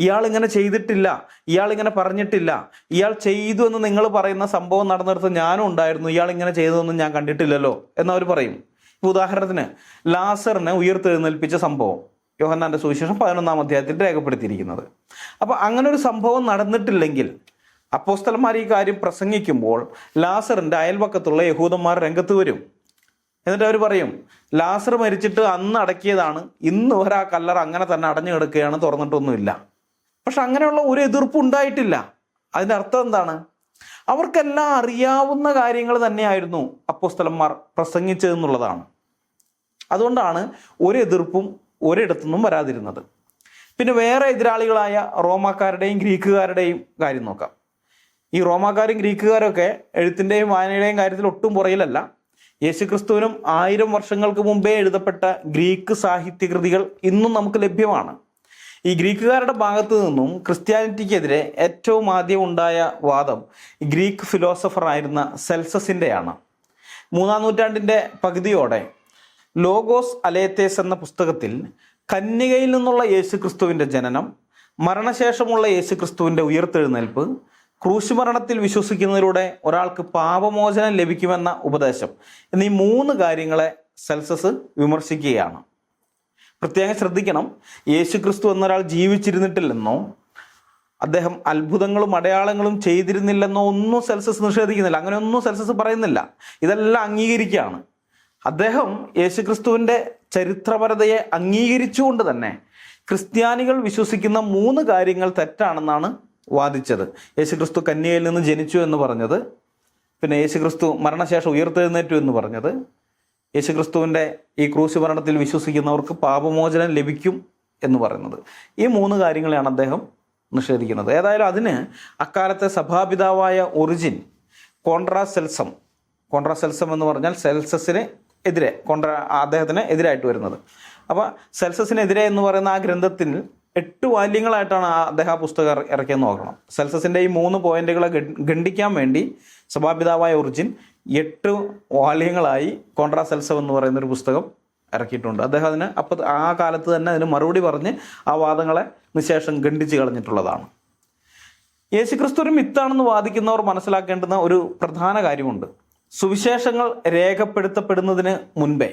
ഇയാൾ ഇങ്ങനെ ചെയ്തിട്ടില്ല, ഇയാൾ ഇങ്ങനെ പറഞ്ഞിട്ടില്ല, ഇയാൾ ചെയ്തു എന്ന് നിങ്ങൾ പറയുന്ന സംഭവം നടന്നിടത്ത് ഞാനും ഉണ്ടായിരുന്നു, ഇയാൾ ഇങ്ങനെ ചെയ്തതൊന്നും ഞാൻ കണ്ടിട്ടില്ലല്ലോ എന്നവർ പറയും. ഉദാഹരണത്തിന് ലാസറിനെ ഉയർത്തെഴുന്നേൽപ്പിച്ച സംഭവം യോഹന്നാന്റെ സുവിശേഷം 11-ാം അധ്യായത്തിൽ രേഖപ്പെടുത്തിയിരിക്കുന്നത്. അപ്പം അങ്ങനെ ഒരു സംഭവം നടന്നിട്ടില്ലെങ്കിൽ അപ്പോസ്തലന്മാർ ഈ കാര്യം പ്രസംഗിക്കുമ്പോൾ ലാസറിൻ്റെ അയൽപക്കത്തുള്ള യഹൂദന്മാർ രംഗത്ത് വരും. എന്നിട്ട് അവർ പറയും, ലാസർ മരിച്ചിട്ട് അന്ന് അടക്കിയതാണ്, ഇന്ന് വരെ ആ കല്ലറ അങ്ങനെ തന്നെ അടഞ്ഞു കിടക്കുകയാണ്, തുറന്നിട്ടൊന്നുമില്ല. പക്ഷെ അങ്ങനെയുള്ള ഒരു എതിർപ്പ് ഉണ്ടായിട്ടില്ല. അതിൻ്റെ അർത്ഥം എന്താണ്? അവർക്കെല്ലാം അറിയാവുന്ന കാര്യങ്ങൾ തന്നെയായിരുന്നു അപ്പോസ്തലന്മാർ പ്രസംഗിച്ചതെന്നുള്ളതാണ്. അതുകൊണ്ടാണ് ഒരു എതിർപ്പും ഒരിടത്തുനിന്നും വരാതിരുന്നത്. പിന്നെ വേറെ എതിരാളികളായ റോമാക്കാരുടെയും ഗ്രീക്കുകാരുടെയും കാര്യം നോക്കാം. ഈ റോമാക്കാരും ഗ്രീക്കുകാരൊക്കെ എഴുത്തിൻ്റെയും വായനയുടെയും കാര്യത്തിൽ ഒട്ടും പുറയിലല്ല. യേശുക്രിസ്തുവിനും 1000 വർഷങ്ങൾക്ക് മുമ്പേ എഴുതപ്പെട്ട ഗ്രീക്ക് സാഹിത്യകൃതികൾ ഇന്നും നമുക്ക് ലഭ്യമാണ്. ഈ ഗ്രീക്കുകാരുടെ ഭാഗത്തു നിന്നും ക്രിസ്ത്യാനിറ്റിക്കെതിരെ ഏറ്റവും ആദ്യം ഉണ്ടായ വാദം ഗ്രീക്ക് ഫിലോസഫറായിരുന്ന സെൽസസിൻ്റെയാണ്. 3-ാം നൂറ്റാണ്ടിൻ്റെ പകുതിയോടെ ലോഗോസ് അലേത്തേസ് എന്ന പുസ്തകത്തിൽ കന്യകയിൽ നിന്നുള്ള യേശുക്രിസ്തുവിൻ്റെ ജനനം, മരണശേഷമുള്ള യേശുക്രിസ്തുവിൻ്റെ ഉയർത്തെഴുന്നേൽപ്പ്, ക്രൂശുമരണത്തിൽ വിശ്വസിക്കുന്നതിലൂടെ ഒരാൾക്ക് പാപമോചനം ലഭിക്കുമെന്ന ഉപദേശം എന്നീ 3 കാര്യങ്ങളെ സെൽസസ് വിമർശിക്കുകയാണ്. പ്രത്യേകം ശ്രദ്ധിക്കണം, യേശുക്രിസ്തു എന്നൊരാൾ ജീവിച്ചിരുന്നിട്ടില്ലെന്നോ അദ്ദേഹം അത്ഭുതങ്ങളും അടയാളങ്ങളും ചെയ്തിരുന്നില്ലെന്നോ ഒന്നും സെൽസസ് നിഷേധിക്കുന്നില്ല. അങ്ങനെയൊന്നും സെൽസസ് പറയുന്നില്ല. ഇതെല്ലാം അംഗീകരിക്കുകയാണ്. അദ്ദേഹം യേശുക്രിസ്തുവിൻ്റെ ചരിത്രപരതയെ അംഗീകരിച്ചുകൊണ്ട് തന്നെ ക്രിസ്ത്യാനികൾ വിശ്വസിക്കുന്ന 3 കാര്യങ്ങൾ തെറ്റാണെന്നാണ് വാദിച്ചത്. യേശുക്രിസ്തു കന്യകയിൽ നിന്ന് ജനിച്ചു എന്ന് പറഞ്ഞത്, പിന്നെ യേശുക്രിസ്തു മരണശേഷം ഉയർത്തെഴുന്നേറ്റു എന്ന് പറഞ്ഞത് യേശുക്രിസ്തുവിൻ്റെ ഈ ക്രൂശ് മരണത്തിൽ വിശ്വസിക്കുന്നവർക്ക് പാപമോചനം ലഭിക്കും എന്ന് പറയുന്നത്. ഈ 3 കാര്യങ്ങളെയാണ് അദ്ദേഹം നിഷേധിക്കുന്നത്. ഏതായാലും അതിന് അക്കാലത്തെ സഭാപിതാവായ ഒറിജിൻ കോൺട്രാസെൽസം എന്ന് പറഞ്ഞാൽ സെൽസസിന് എതിരെ അദ്ദേഹത്തിന് എതിരായിട്ട് വരുന്നത്. അപ്പോൾ സെൽസസിനെതിരെ എന്ന് പറയുന്ന ആ ഗ്രന്ഥത്തിൽ 8 വാല്യങ്ങളായിട്ടാണ് അദ്ദേഹം ആ പുസ്തകം ഇറക്കിയെന്ന് നോക്കണം. സെൽസസിൻ്റെ ഈ 3 പോയിന്റുകളെ ഖണ്ഡിക്കാൻ വേണ്ടി സഭാപിതാവായ ഒറിജിൻ 8 വാല്യങ്ങളായി കോൺട്രാസെൽസം എന്ന് പറയുന്ന ഒരു പുസ്തകം ഇറക്കിയിട്ടുണ്ട്. അദ്ദേഹം അതിന് ആ കാലത്ത് തന്നെ അതിന് മറുപടി പറഞ്ഞ് ആ വാദങ്ങളെ നിശേഷം ഖണ്ഡിച്ച് കളഞ്ഞിട്ടുള്ളതാണ്. യേശുക്രിസ്തു ഒരു മിത്താണെന്ന് വാദിക്കുന്നവർ മനസ്സിലാക്കേണ്ടുന്ന ഒരു പ്രധാന കാര്യമുണ്ട്. സുവിശേഷങ്ങൾ രേഖപ്പെടുത്തപ്പെടുന്നതിന് മുൻപേ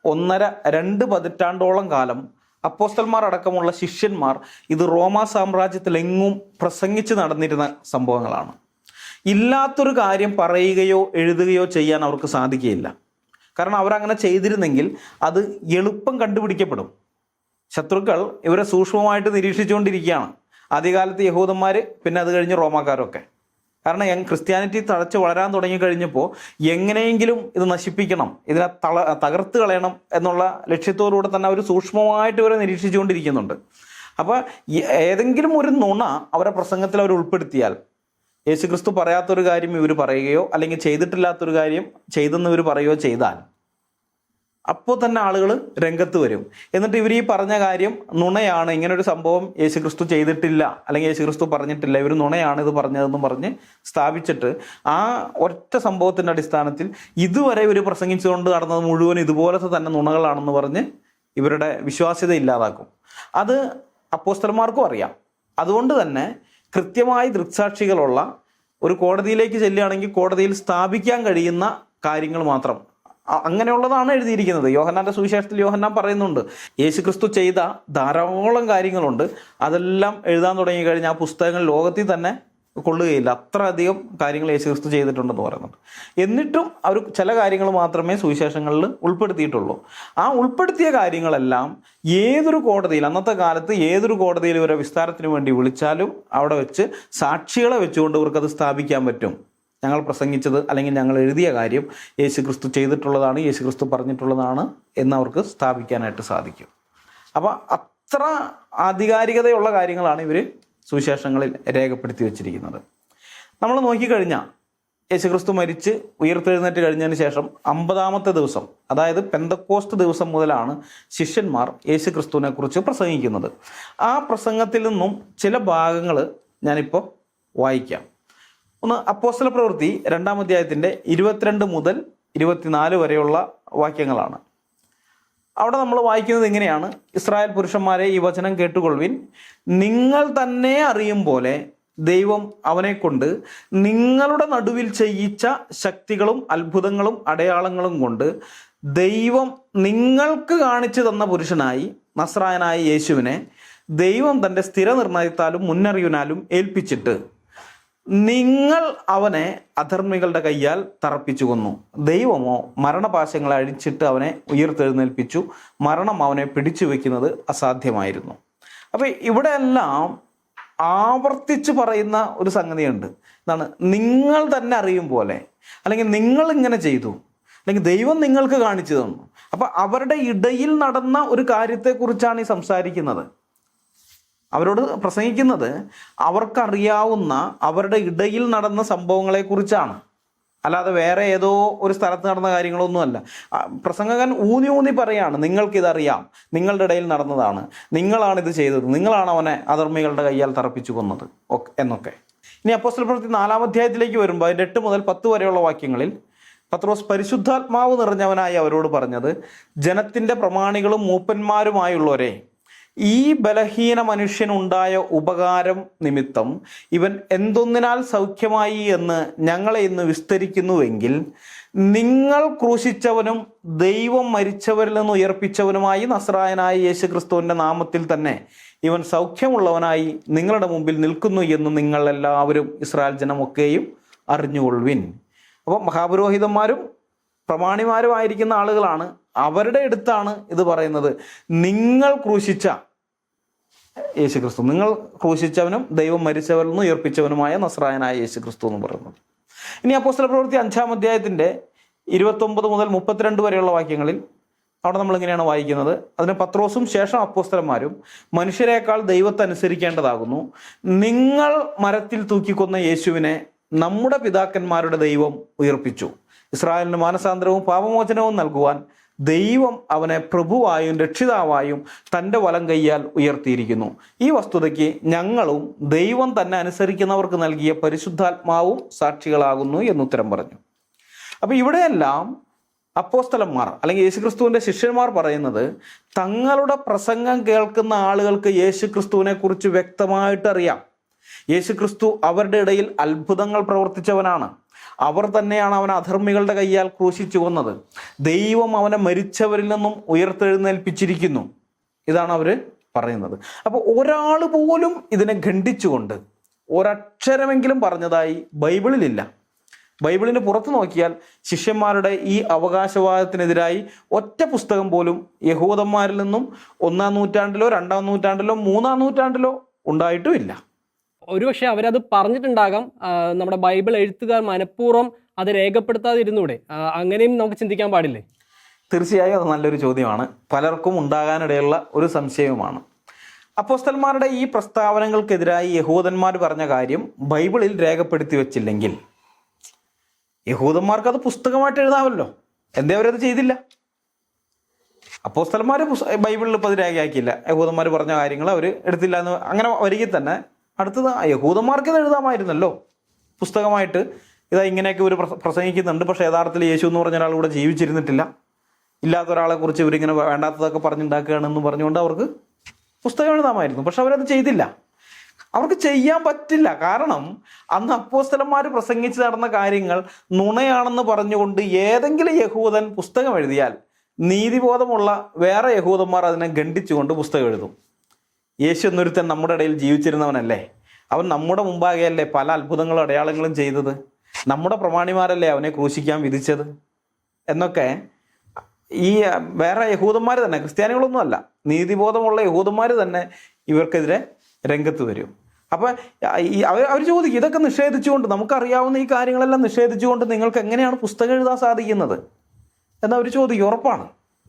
1.5-2 പതിറ്റാണ്ടോളം കാലം അപ്പോസ്തലന്മാർ അടക്കമുള്ള ശിഷ്യന്മാർ ഇത് റോമാ സാമ്രാജ്യത്തിലെങ്ങും പ്രസംഗിച്ച് നടന്നിരുന്ന സംഭവങ്ങളാണ്. ഇല്ലാത്തൊരു കാര്യം പറയുകയോ എഴുതുകയോ ചെയ്യാൻ അവർക്ക് സാധിക്കുകയില്ല. കാരണം അവരങ്ങനെ ചെയ്തിരുന്നെങ്കിൽ അത് എളുപ്പം കണ്ടുപിടിക്കപ്പെടും. ശത്രുക്കൾ ഇവരെ സൂക്ഷ്മമായിട്ട് നിരീക്ഷിച്ചുകൊണ്ടിരിക്കുകയാണ്. ആദ്യകാലത്ത് യഹൂദന്മാർ, പിന്നെ അത് കഴിഞ്ഞ് റോമാക്കാരൊക്കെ. കാരണം ക്രിസ്ത്യാനിറ്റി തഴച്ച് വളരാൻ തുടങ്ങിക്കഴിഞ്ഞപ്പോൾ എങ്ങനെയെങ്കിലും ഇത് നശിപ്പിക്കണം, ഇതിനെ തകർത്ത് കളയണം എന്നുള്ള ലക്ഷ്യത്തോടുകൂടെ തന്നെ അവർ സൂക്ഷ്മമായിട്ട് ഇവരെ നിരീക്ഷിച്ചുകൊണ്ടിരിക്കുന്നുണ്ട്. അപ്പോൾ ഏതെങ്കിലും ഒരു നുണ അവരുടെ പ്രസംഗത്തിൽ അവർ ഉൾപ്പെടുത്തിയാൽ, യേശുക്രിസ്തു പറയാത്തൊരു കാര്യം ഇവർ പറയുകയോ അല്ലെങ്കിൽ ചെയ്തിട്ടില്ലാത്തൊരു കാര്യം ചെയ്തെന്ന് ഇവർ പറയുകയോ ചെയ്താൽ അപ്പോൾ തന്നെ ആളുകൾ രംഗത്ത് വരും. എന്നിട്ട് ഇവർ ഈ പറഞ്ഞ കാര്യം നുണയാണ്, ഇങ്ങനൊരു സംഭവം യേശുക്രിസ്തു ചെയ്തിട്ടില്ല അല്ലെങ്കിൽ യേശുക്രിസ്തു പറഞ്ഞിട്ടില്ല, ഇവർ നുണയാണ് ഇത് പറഞ്ഞതെന്ന് പറഞ്ഞ് സ്ഥാപിച്ചിട്ട് ആ ഒറ്റ സംഭവത്തിൻ്റെ അടിസ്ഥാനത്തിൽ ഇതുവരെ ഇവർ പ്രസംഗിച്ചുകൊണ്ട് നടന്നത് മുഴുവൻ ഇതുപോലത്തെ തന്നെ നുണകളാണെന്ന് പറഞ്ഞ് ഇവരുടെ വിശ്വാസ്യത ഇല്ലാതാക്കും. അത് അപ്പോസ്തലന്മാർക്കും അറിയാം. അതുകൊണ്ട് തന്നെ കൃത്യമായി ദൃക്സാക്ഷികളുള്ള ഒരു കോടതിയിലേക്ക് ചെല്ലുകയാണെങ്കിൽ കോടതിയിൽ സ്ഥാപിക്കാൻ കഴിയുന്ന കാര്യങ്ങൾ മാത്രം അങ്ങനെയുള്ളതാണ് എഴുതിയിരിക്കുന്നത്. യോഹന്നാൻ്റെ സുവിശേഷത്തിൽ യോഹന്നാൻ പറയുന്നുണ്ട്, യേശുക്രിസ്തു ചെയ്ത ധാരാളം കാര്യങ്ങളുണ്ട്, അതെല്ലാം എഴുതാൻ തുടങ്ങിക്കഴിഞ്ഞാൽ ആ പുസ്തകങ്ങൾ ലോകത്തിൽ തന്നെ കൊള്ളുകയില്ല, അത്ര അധികം കാര്യങ്ങൾ യേശുക്രിസ്തു ചെയ്തിട്ടുണ്ടെന്ന് പറയുന്നുണ്ട്. എന്നിട്ടും അവർ ചില കാര്യങ്ങൾ മാത്രമേ സുവിശേഷങ്ങളിൽ ഉൾപ്പെടുത്തിയിട്ടുള്ളൂ. ആ ഉൾപ്പെടുത്തിയ കാര്യങ്ങളെല്ലാം ഏതൊരു കോടതിയിൽ, അന്നത്തെ കാലത്ത് ഏതൊരു കോടതിയിൽ ഇവരെ വിസ്താരത്തിന് വേണ്ടി വിളിച്ചാലും അവിടെ വെച്ച് സാക്ഷികളെ വെച്ചുകൊണ്ട് ഇവർക്കത് സ്ഥാപിക്കാൻ പറ്റും. ഞങ്ങൾ പ്രസംഗിച്ചത് അല്ലെങ്കിൽ ഞങ്ങൾ എഴുതിയ കാര്യം യേശുക്രിസ്തു ചെയ്തിട്ടുള്ളതാണ്, യേശുക്രിസ്തു പറഞ്ഞിട്ടുള്ളതാണ് എന്നവർക്ക് സ്ഥാപിക്കാനായിട്ട് സാധിക്കും. അപ്പോൾ അത്ര ആധികാരികതയുള്ള കാര്യങ്ങളാണ് ഇവർ സുവിശേഷങ്ങളിൽ രേഖപ്പെടുത്തി വച്ചിരിക്കുന്നത്. നമ്മൾ നോക്കിക്കഴിഞ്ഞാൽ യേശുക്രിസ്തു മരിച്ച് ഉയർത്തെഴുന്നേറ്റ് കഴിഞ്ഞതിന് ശേഷം 50-ാമത്തെ ദിവസം, അതായത് പെന്തക്കോസ്ത് ദിവസം മുതലാണ് ശിഷ്യന്മാർ യേശുക്രിസ്തുവിനെ കുറിച്ച് പ്രസംഗിക്കുന്നത്. ആ പ്രസംഗത്തിൽ നിന്നും ചില ഭാഗങ്ങൾ ഞാനിപ്പോൾ വായിക്കാം. ഒന്ന് അപ്പോസ്തല പ്രവൃത്തി 2-ാം അധ്യായത്തിൻ്റെ 22 മുതൽ 24 വരെയുള്ള വാക്യങ്ങളാണ്. അവിടെ നമ്മൾ വായിക്കുന്നത് ഇങ്ങനെയാണ്: ഇസ്രായേൽ പുരുഷന്മാരെ, ഈ വചനം കേട്ടുകൊള്ളുവിൻ. നിങ്ങൾ തന്നെ അറിയും പോലെ ദൈവം അവനെ കൊണ്ട് നിങ്ങളുടെ നടുവിൽ ചെയ്യിച്ച ശക്തികളും അത്ഭുതങ്ങളും അടയാളങ്ങളും കൊണ്ട് ദൈവം നിങ്ങൾക്ക് കാണിച്ചു തന്ന പുരുഷനായി നസ്രായനായ യേശുവിനെ ദൈവം തൻ്റെ സ്ഥിരനിർണയത്താലും മുന്നറിവിനാലും ഏൽപ്പിച്ചിട്ട് നിങ്ങൾ അവനെ അധർമ്മികളുടെ കയ്യാൽ തറപ്പിച്ചു കൊന്നു. ദൈവമോ മരണപാശങ്ങളെ അഴിച്ചിട്ട് അവനെ ഉയർത്തെഴുന്നേൽപ്പിച്ചു. മരണം അവനെ പിടിച്ചു വയ്ക്കുന്നത് അസാധ്യമായിരുന്നു. അപ്പോൾ ഇവിടെയെല്ലാം ആവർത്തിച്ച് പറയുന്ന ഒരു സംഗതിയുണ്ട്. എന്താണ്? നിങ്ങൾ തന്നെ അറിയും പോലെ, അല്ലെങ്കിൽ നിങ്ങൾ ഇങ്ങനെ ചെയ്തു, അല്ലെങ്കിൽ ദൈവം നിങ്ങൾക്ക് കാണിച്ചു തന്നു. അപ്പോൾ അവരുടെ ഇടയിൽ നടന്ന ഒരു കാര്യത്തെക്കുറിച്ചാണ് ഈ സംസാരിക്കുന്നത്. അവരോട് പ്രസംഗിക്കുന്നത് അവർക്കറിയാവുന്ന അവരുടെ ഇടയിൽ നടന്ന സംഭവങ്ങളെക്കുറിച്ചാണ്, അല്ലാതെ വേറെ ഏതോ ഒരു സ്ഥലത്ത് നടന്ന കാര്യങ്ങളൊന്നുമല്ല. പ്രസംഗകൻ ഊന്നി പറയാണ്, നിങ്ങൾക്കിതറിയാം, നിങ്ങളുടെ ഇടയിൽ നടന്നതാണ്, നിങ്ങളാണിത് ചെയ്തത്, നിങ്ങളാണ് അവനെ അധർമ്മികളുടെ കയ്യാൽ തറപ്പിച്ചു കൊന്നത് എന്നൊക്കെ. ഇനി അപ്പോസ്തല പ്രവൃത്തി 4-ാം അധ്യായത്തിലേക്ക് വരുമ്പോൾ അതിൻ്റെ 8 മുതൽ 10 വരെയുള്ള വാക്യങ്ങളിൽ പത്രോസ് പരിശുദ്ധാത്മാവ് നിറഞ്ഞവനായി അവരോട് പറഞ്ഞത്, ജനത്തിൻ്റെ പ്രമാണികളും മൂപ്പന്മാരുമായുള്ളവരെ, ഈ ബലഹീന മനുഷ്യനുണ്ടായ ഉപകാരം നിമിത്തം ഇവൻ എന്തൊന്നിനാൽ സൗഖ്യമായി എന്ന് ഞങ്ങളെ ഇന്ന് വിസ്തരിക്കുന്നുവെങ്കിൽ, നിങ്ങൾ ക്രൂശിച്ചവനും ദൈവം മരിച്ചവരിൽ നിന്ന് ഉയർപ്പിച്ചവനുമായി നസ്രായനായ യേശുക്രിസ്തുവിൻ്റെ നാമത്തിൽ തന്നെ ഇവൻ സൗഖ്യമുള്ളവനായി നിങ്ങളുടെ മുമ്പിൽ നിൽക്കുന്നു എന്ന് നിങ്ങൾ എല്ലാവരും ഇസ്രായേൽ ജനമൊക്കെയും അറിഞ്ഞുകൊള്ളുവിൻ. അപ്പോൾ മഹാപുരോഹിതന്മാരും പ്രമാണിമാരുമായിരിക്കുന്ന ആളുകളാണ്, അവരുടെ അടുത്താണ് ഇത് പറയുന്നത്. നിങ്ങൾ ക്രൂശിച്ച യേശുക്രിസ്തു, നിങ്ങൾ ക്രൂശിച്ചവനും ദൈവം മരിച്ചവരിൽ നിന്ന് ഉയർപ്പിച്ചവനുമായ നസ്രായനായ യേശുക്രിസ്തു എന്ന് പറയുന്നത്. ഇനി അപ്പോസ്തല പ്രവൃത്തി 5-ാം അധ്യായത്തിൻ്റെ 29 മുതൽ 32 വരെയുള്ള വാക്യങ്ങളിൽ അവിടെ നമ്മൾ ഇങ്ങനെയാണ് വായിക്കുന്നത്. അതിന് പത്രോസും ശേഷം അപ്പോസ്തലന്മാരും മനുഷ്യരെക്കാൾ ദൈവത്തെ അനുസരിക്കേണ്ടതാകുന്നു. നിങ്ങൾ മരത്തിൽ തൂക്കിക്കൊന്ന യേശുവിനെ നമ്മുടെ പിതാക്കന്മാരുടെ ദൈവം ഉയർപ്പിച്ചു. ഇസ്രായേലിന് മാനസാന്തരവും പാപമോചനവും നൽകുവാൻ ദൈവം അവനെ പ്രഭുവായും രക്ഷിതാവായും തൻ്റെ വലം കൈയാൽ ഉയർത്തിയിരിക്കുന്നു. ഈ വസ്തുതയ്ക്ക് ഞങ്ങളും ദൈവം തന്നെ അനുസരിക്കുന്നവർക്ക് നൽകിയ പരിശുദ്ധാത്മാവും സാക്ഷികളാകുന്നു എന്നുത്തരം പറഞ്ഞു. അപ്പോൾ ഇവിടെയെല്ലാം അപ്പോസ്തലന്മാർ അല്ലെങ്കിൽ യേശുക്രിസ്തുവിൻ്റെ ശിഷ്യന്മാർ പറയുന്നത് തങ്ങളുടെ പ്രസംഗം കേൾക്കുന്ന ആളുകൾക്ക് യേശുക്രിസ്തുവിനെ കുറിച്ച് വ്യക്തമായിട്ട് അറിയാം. യേശുക്രിസ്തു അവരുടെ ഇടയിൽ അത്ഭുതങ്ങൾ പ്രവർത്തിച്ചവനാണ്. അവർ തന്നെയാണ് അവനെ അധർമ്മികളുടെ കയ്യാൽ ക്രൂശിച്ചു കൊന്നത്. ദൈവം അവനെ മരിച്ചവരിൽ നിന്നും ഉയർത്തെഴുന്നേൽപ്പിച്ചിരിക്കുന്നു. ഇതാണ് അവർ പറയുന്നത്. അപ്പോൾ ഒരാൾ പോലും ഇതിനെ ഖണ്ഡിച്ചുകൊണ്ട് ഒരക്ഷരമെങ്കിലും പറഞ്ഞതായി ബൈബിളിലില്ല. ബൈബിളിന് പുറത്ത് നോക്കിയാൽ ശിഷ്യന്മാരുടെ ഈ അവകാശവാദത്തിനെതിരായി ഒറ്റ പുസ്തകം പോലും യഹൂദന്മാരിൽ നിന്നും 1-ാം നൂറ്റാണ്ടിലോ 2-ാം നൂറ്റാണ്ടിലോ 3-ാം നൂറ്റാണ്ടിലോ ഉണ്ടായിട്ടുമില്ല. ഒരുപക്ഷെ അവരത് പറഞ്ഞിട്ടുണ്ടാകാം. നമ്മുടെ ബൈബിൾ എഴുത്തുകാർ മനഃപൂർവ്വം അത് രേഖപ്പെടുത്താതിരുന്നൂടെ? അങ്ങനെയും നമുക്ക് ചിന്തിക്കാൻ പാടില്ലേ? തീർച്ചയായും അത് നല്ലൊരു ചോദ്യമാണ്. പലർക്കും ഉണ്ടാകാനിടയുള്ള ഒരു സംശയവുമാണ്. അപ്പോസ്തലന്മാരുടെ ഈ പ്രസ്താവനകൾക്കെതിരായി യഹൂദന്മാർ പറഞ്ഞ കാര്യം ബൈബിളിൽ രേഖപ്പെടുത്തി വെച്ചില്ലെങ്കിൽ യഹൂദന്മാർക്ക് അത് പുസ്തകമായിട്ട് എഴുതാമല്ലോ. എന്തേ അവരത് ചെയ്തില്ല? അപ്പോസ്തലന്മാർ ബൈബിളിൽ ഇപ്പോൾ അത് രേഖയാക്കിയില്ല. യഹൂദന്മാർ പറഞ്ഞ കാര്യങ്ങൾ അവർ എടുത്തില്ല എന്ന് അങ്ങനെ വരികയിൽ തന്നെ അടുത്തത് യഹൂദന്മാർക്ക് ഇത് എഴുതാമായിരുന്നല്ലോ പുസ്തകമായിട്ട്. ഇതാ ഇങ്ങനെയൊക്കെ ഇവർ പ്രസംഗിക്കുന്നുണ്ട്, പക്ഷേ യഥാർത്ഥത്തിൽ യേശു എന്ന് പറഞ്ഞ ഒരാൾ കൂടെ ജീവിച്ചിരുന്നിട്ടില്ല, ഇല്ലാത്ത ഒരാളെ കുറിച്ച് ഇവരിങ്ങനെ വേണ്ടാത്തതൊക്കെ പറഞ്ഞുണ്ടാക്കുകയാണെന്ന് പറഞ്ഞുകൊണ്ട് അവർക്ക് പുസ്തകം എഴുതാമായിരുന്നു. പക്ഷെ അവരത് ചെയ്തില്ല. അവർക്ക് ചെയ്യാൻ പറ്റില്ല. കാരണം അന്ന് അപ്പോസ്തലന്മാർ പ്രസംഗിച്ച് നടന്ന കാര്യങ്ങൾ നുണയാണെന്ന് പറഞ്ഞുകൊണ്ട് ഏതെങ്കിലും യഹൂദൻ പുസ്തകം എഴുതിയാൽ നീതിബോധമുള്ള വേറെ യഹൂദന്മാർ അതിനെ ഖണ്ഡിച്ചുകൊണ്ട് പുസ്തകം എഴുതും. യേശു എന്നൊരുത്തൻ നമ്മുടെ ഇടയിൽ ജീവിച്ചിരുന്നവനല്ലേ, അവൻ നമ്മുടെ മുമ്പാകെയല്ലേ പല അത്ഭുതങ്ങളും അടയാളങ്ങളും ചെയ്തത്, നമ്മുടെ പ്രമാണിമാരല്ലേ അവനെ ക്രൂശിക്കാൻ വിധിച്ചത് എന്നൊക്കെ ഈ വേറെ യഹൂദന്മാർ തന്നെ, ക്രിസ്ത്യാനികളൊന്നുമല്ല, നീതിബോധമുള്ള യഹൂദന്മാർ തന്നെ ഇവർക്കെതിരെ രംഗത്ത് വരും. അപ്പം അവർ ചോദിക്കും, ഇതൊക്കെ നിഷേധിച്ചുകൊണ്ട്, നമുക്കറിയാവുന്ന ഈ കാര്യങ്ങളെല്ലാം നിഷേധിച്ചുകൊണ്ട് നിങ്ങൾക്ക് എങ്ങനെയാണ് പുസ്തകം എഴുതാൻ സാധിക്കുന്നത് എന്നവർ ചോദിക്കും. ഉറപ്പാണ്.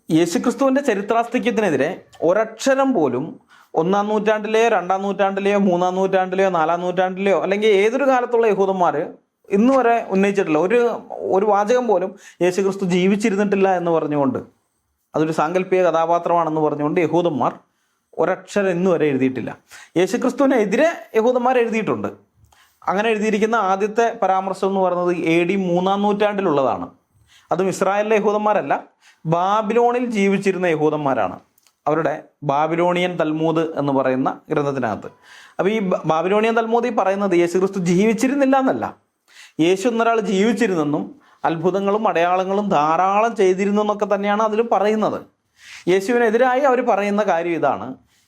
യേശുക്രിസ്തുവിൻ്റെ ചരിത്രാസ്തിക്യത്തിനെതിരെ ഒരക്ഷരം പോലും 1-ാം നൂറ്റാണ്ടിലെയോ 2-ാം നൂറ്റാണ്ടിലെയോ 3-ാം നൂറ്റാണ്ടിലെയോ 4-ാം നൂറ്റാണ്ടിലെയോ അല്ലെങ്കിൽ ഏതൊരു കാലത്തുള്ള യഹൂദന്മാർ ഇന്ന് വരെ ഉന്നയിച്ചിട്ടില്ല. ഒരു വാചകം പോലും യേശുക്രിസ്തു ജീവിച്ചിരുന്നിട്ടില്ല എന്ന് പറഞ്ഞുകൊണ്ട്, അതൊരു സാങ്കല്പിക കഥാപാത്രമാണെന്ന് പറഞ്ഞുകൊണ്ട് യഹൂദന്മാർ ഒരക്ഷരം ഇന്ന് വരെ എഴുതിയിട്ടില്ല. യേശുക്രിസ്തുവിനെതിരെ യഹൂദന്മാർ എഴുതിയിട്ടുണ്ട്. അങ്ങനെ എഴുതിയിരിക്കുന്ന ആദ്യത്തെ പരാമർശം എന്ന് പറയുന്നത് AD 3-ാം നൂറ്റാണ്ടിലുള്ളതാണ്. അതും ഇസ്രായേലിലെ യഹൂദന്മാരല്ല, ബാബിലോണിൽ ജീവിച്ചിരുന്ന യഹൂദന്മാരാണ്. അവരുടെ ബാബിലോണിയൻ തൽമൂദ് എന്ന് പറയുന്ന ഗ്രന്ഥത്തിനകത്ത്. അപ്പോൾ ഈ ബാബിലോണിയൻ തൽമൂദ് ഈ പറയുന്നത് യേശുക്രിസ്തു ജീവിച്ചിരുന്നില്ല എന്നല്ല, യേശു എന്നൊരാൾ ജീവിച്ചിരുന്നെന്നും അത്ഭുതങ്ങളും അടയാളങ്ങളും ധാരാളം ചെയ്തിരുന്നു എന്നൊക്കെ തന്നെയാണ് അതിലും പറയുന്നത്. യേശുവിനെതിരായി അവർ പറയുന്ന കാര്യം ഇതാണ്: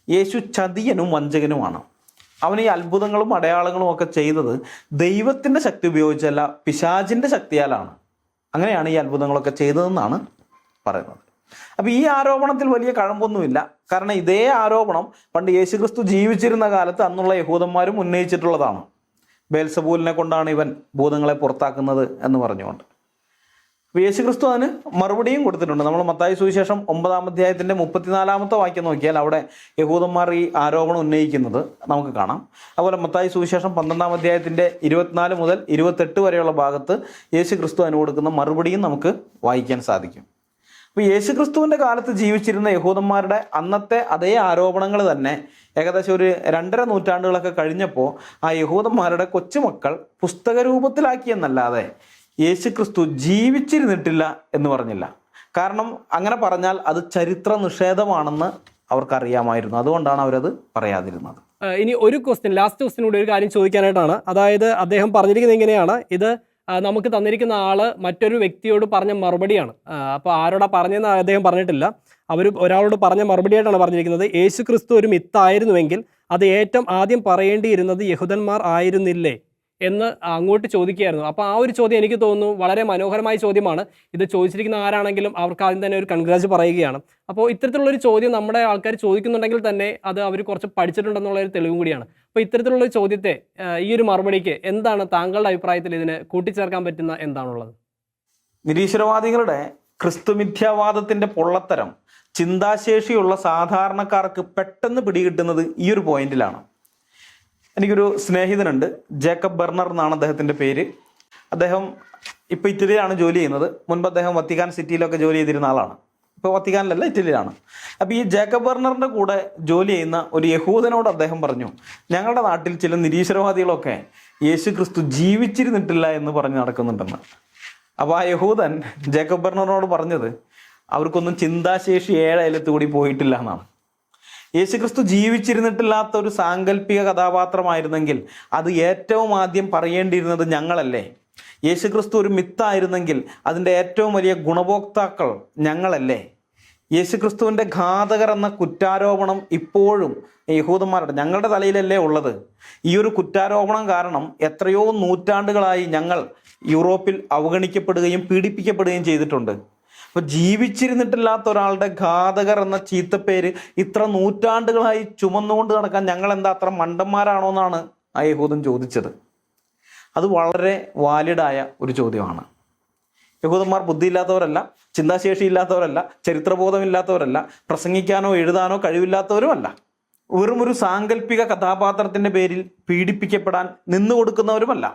യേശു ചതിയനും വഞ്ചകനുമാണ്. അവൻ ഈ അത്ഭുതങ്ങളും അടയാളങ്ങളും ഒക്കെ ചെയ്തത് ദൈവത്തിൻ്റെ ശക്തി ഉപയോഗിച്ചല്ല, പിശാചിൻ്റെ ശക്തിയാലാണ്. അങ്ങനെയാണ് ഈ അത്ഭുതങ്ങളൊക്കെ ചെയ്തതെന്നാണ് പറയുന്നത്. അപ്പോൾ ഈ ആരോപണത്തിൽ വലിയ കഴമ്പൊന്നുമില്ല. കാരണം ഇതേ ആരോപണം പണ്ട് യേശുക്രിസ്തു ജീവിച്ചിരുന്ന കാലത്ത് അന്നുള്ള യഹൂദന്മാരും ഉന്നയിച്ചിട്ടുള്ളതാണ്. ബേൽസബൂലിനെ കൊണ്ടാണ് ഇവൻ ഭൂതങ്ങളെ പുറത്താക്കുന്നത് എന്ന് പറഞ്ഞുകൊണ്ട്. അപ്പോൾ യേശുക്രിസ്തു അതിന് മറുപടിയും കൊടുത്തിട്ടുണ്ട്. നമ്മൾ മത്തായി സുവിശേഷം 9-ാം അധ്യായത്തിൻ്റെ 34-ാമത്തെ വാക്യം നോക്കിയാൽ അവിടെ യഹൂദന്മാർ ഈ ആരോപണം ഉന്നയിക്കുന്നത് നമുക്ക് കാണാം. അതുപോലെ മത്തായി സുവിശേഷം 12-ാം അധ്യായത്തിൻ്റെ 24 മുതൽ 28 വരെയുള്ള ഭാഗത്ത് യേശുക്രിസ്തു അതിന് കൊടുക്കുന്ന മറുപടിയും നമുക്ക് വായിക്കാൻ സാധിക്കും. അപ്പോൾ യേശുക്രിസ്തുവിൻ്റെ കാലത്ത് ജീവിച്ചിരുന്ന യഹൂദന്മാരുടെ അന്നത്തെ അതേ ആരോപണങ്ങൾ തന്നെ ഏകദേശം ഒരു 2.5 നൂറ്റാണ്ടുകളൊക്കെ കഴിഞ്ഞപ്പോൾ ആ യഹൂദന്മാരുടെ കൊച്ചുമക്കൾ പുസ്തക രൂപത്തിലാക്കിയെന്നല്ലാതെ യേശുക്രിസ്തു ജീവിച്ചിരുന്നിട്ടില്ല എന്ന് പറഞ്ഞില്ല. കാരണം അങ്ങനെ പറഞ്ഞാൽ അത് ചരിത്ര നിഷേധമാണെന്ന് അവർക്കറിയാമായിരുന്നു. അതുകൊണ്ടാണ് അവരത് പറയാതിരുന്നത്. ഇനി ഒരു ലാസ്റ്റ് ക്വസ്റ്റ്യൻ കൂടി ഒരു കാര്യം ചോദിക്കാനായിട്ടാണ്. അതായത് അദ്ദേഹം പറഞ്ഞിരിക്കുന്നത് എങ്ങനെയാണ്, ഇത് നമുക്ക് തന്നിരിക്കുന്ന ആള് മറ്റൊരു വ്യക്തിയോട് പറഞ്ഞ മറുപടിയാണ്. അപ്പോൾ ആരോടാ പറഞ്ഞതെന്ന് അദ്ദേഹം പറഞ്ഞിട്ടില്ല. ഒരാളോട് പറഞ്ഞ മറുപടിയായിട്ടാണ് പറഞ്ഞിരിക്കുന്നത്. യേശുക്രിസ്തു ഒരു മിത്തായിരുന്നുവെങ്കിൽ അത് ഏറ്റവും ആദ്യം പറയേണ്ടിയിരുന്നത് യഹൂദന്മാർ ആയിരുന്നില്ലേ എന്ന് അങ്ങോട്ട് ചോദിക്കുകയായിരുന്നു. അപ്പോൾ ആ ഒരു ചോദ്യം എനിക്ക് തോന്നുന്നു വളരെ മനോഹരമായ ചോദ്യമാണ്. ഇത് ചോദിച്ചിരിക്കുന്ന ആരാണെങ്കിലും അവർക്ക് ആദ്യം തന്നെ ഒരു കൺഗ്രാജ് പറയുകയാണ്. അപ്പോൾ ഇത്തരത്തിലുള്ളൊരു ചോദ്യം നമ്മുടെ ആൾക്കാർ ചോദിക്കുന്നുണ്ടെങ്കിൽ തന്നെ അത് അവർ കുറച്ച് പഠിച്ചിട്ടുണ്ടെന്നുള്ളൊരു തെളിവും കൂടിയാണ്. അപ്പോൾ ഇത്തരത്തിലുള്ളൊരു ചോദ്യത്തെ ഈ ഒരു മറുപടിക്ക് എന്താണ് താങ്കളുടെ അഭിപ്രായത്തിൽ ഇതിന് കൂട്ടിച്ചേർക്കാൻ പറ്റുന്ന എന്താണുള്ളത്? നിരീശ്വരവാദികളുടെ ക്രിസ്തുമിഥ്യാവാദത്തിൻ്റെ പൊള്ളത്തരം ചിന്താശേഷിയുള്ള സാധാരണക്കാർക്ക് പെട്ടെന്ന് പിടികിട്ടുന്നത് ഈ ഒരു പോയിന്റിലാണ്. എനിക്കൊരു സ്നേഹിതനുണ്ട്, ജേക്കബ് ബെർണർ എന്നാണ് അദ്ദേഹത്തിൻ്റെ പേര്. അദ്ദേഹം ഇപ്പോൾ ഇറ്റലിയിലാണ് ജോലി ചെയ്യുന്നത്. മുൻപ് അദ്ദേഹം വത്തിക്കാൻ സിറ്റിയിലൊക്കെ ജോലി ചെയ്തിരുന്ന ആളാണ്. ഇപ്പോൾ വത്തിക്കാനിലല്ല, ഇറ്റലിയിലാണ്. അപ്പോൾ ഈ ജേക്കബ് ബെർണറിൻ്റെ കൂടെ ജോലി ചെയ്യുന്ന ഒരു യഹൂദനോട് അദ്ദേഹം പറഞ്ഞു, ഞങ്ങളുടെ നാട്ടിൽ ചില നിരീശ്വരവാദികളൊക്കെ യേശു ക്രിസ്തു ജീവിച്ചിരുന്നിട്ടില്ല എന്ന് പറഞ്ഞ് നടക്കുന്നുണ്ടെന്ന്. അപ്പോൾ ആ യഹൂദൻ ജേക്കബ് ബെർണറിനോട് പറഞ്ഞത് അവർക്കൊന്നും ചിന്താശേഷി 7 അയലത്ത് കൂടി പോയിട്ടില്ല എന്നാണ്. യേശുക്രിസ്തു ജീവിച്ചിരുന്നിട്ടില്ലാത്ത ഒരു സാങ്കല്പിക കഥാപാത്രമായിരുന്നെങ്കിൽ അത് ഏറ്റവും ആദ്യം പറയേണ്ടിയിരുന്നത് ഞങ്ങളല്ലേ? യേശുക്രിസ്തു ഒരു മിത്തായിരുന്നെങ്കിൽ അതിൻ്റെ ഏറ്റവും വലിയ ഗുണഭോക്താക്കൾ ഞങ്ങളല്ലേ? യേശുക്രിസ്തുവിൻ്റെ ഘാതകർ എന്ന കുറ്റാരോപണം ഇപ്പോഴും യഹൂദന്മാരുടെ ഞങ്ങളുടെ തലയിലല്ലേ ഉള്ളത്? ഈ ഒരു കുറ്റാരോപണം കാരണം എത്രയോ നൂറ്റാണ്ടുകളായി ഞങ്ങൾ യൂറോപ്പിൽ അവഗണിക്കപ്പെടുകയും പീഡിപ്പിക്കപ്പെടുകയും ചെയ്തിട്ടുണ്ട്. അപ്പോൾ ജീവിച്ചിരുന്നിട്ടില്ലാത്ത ഒരാളുടെ ഘാതകർ എന്ന ചീത്തപ്പേര് ഇത്ര നൂറ്റാണ്ടുകളായി ചുമന്നുകൊണ്ട് നടക്കാൻ ഞങ്ങൾ എന്താ അത്ര മണ്ടന്മാരാണോ എന്നാണ് ആ യഹൂദൻ ചോദിച്ചത്. അത് വളരെ വാലിഡായ ഒരു ചോദ്യമാണ്. യഹൂദന്മാർ ബുദ്ധിയില്ലാത്തവരല്ല, ചിന്താശേഷി ഇല്ലാത്തവരല്ല, ചരിത്രബോധമില്ലാത്തവരല്ല, പ്രസംഗിക്കാനോ എഴുതാനോ കഴിവില്ലാത്തവരുമല്ല. വെറും ഒരു സാങ്കല്പിക കഥാപാത്രത്തിൻ്റെ പേരിൽ പീഡിപ്പിക്കപ്പെടാൻ നിന്നുകൊടുക്കുന്നവരുമല്ല.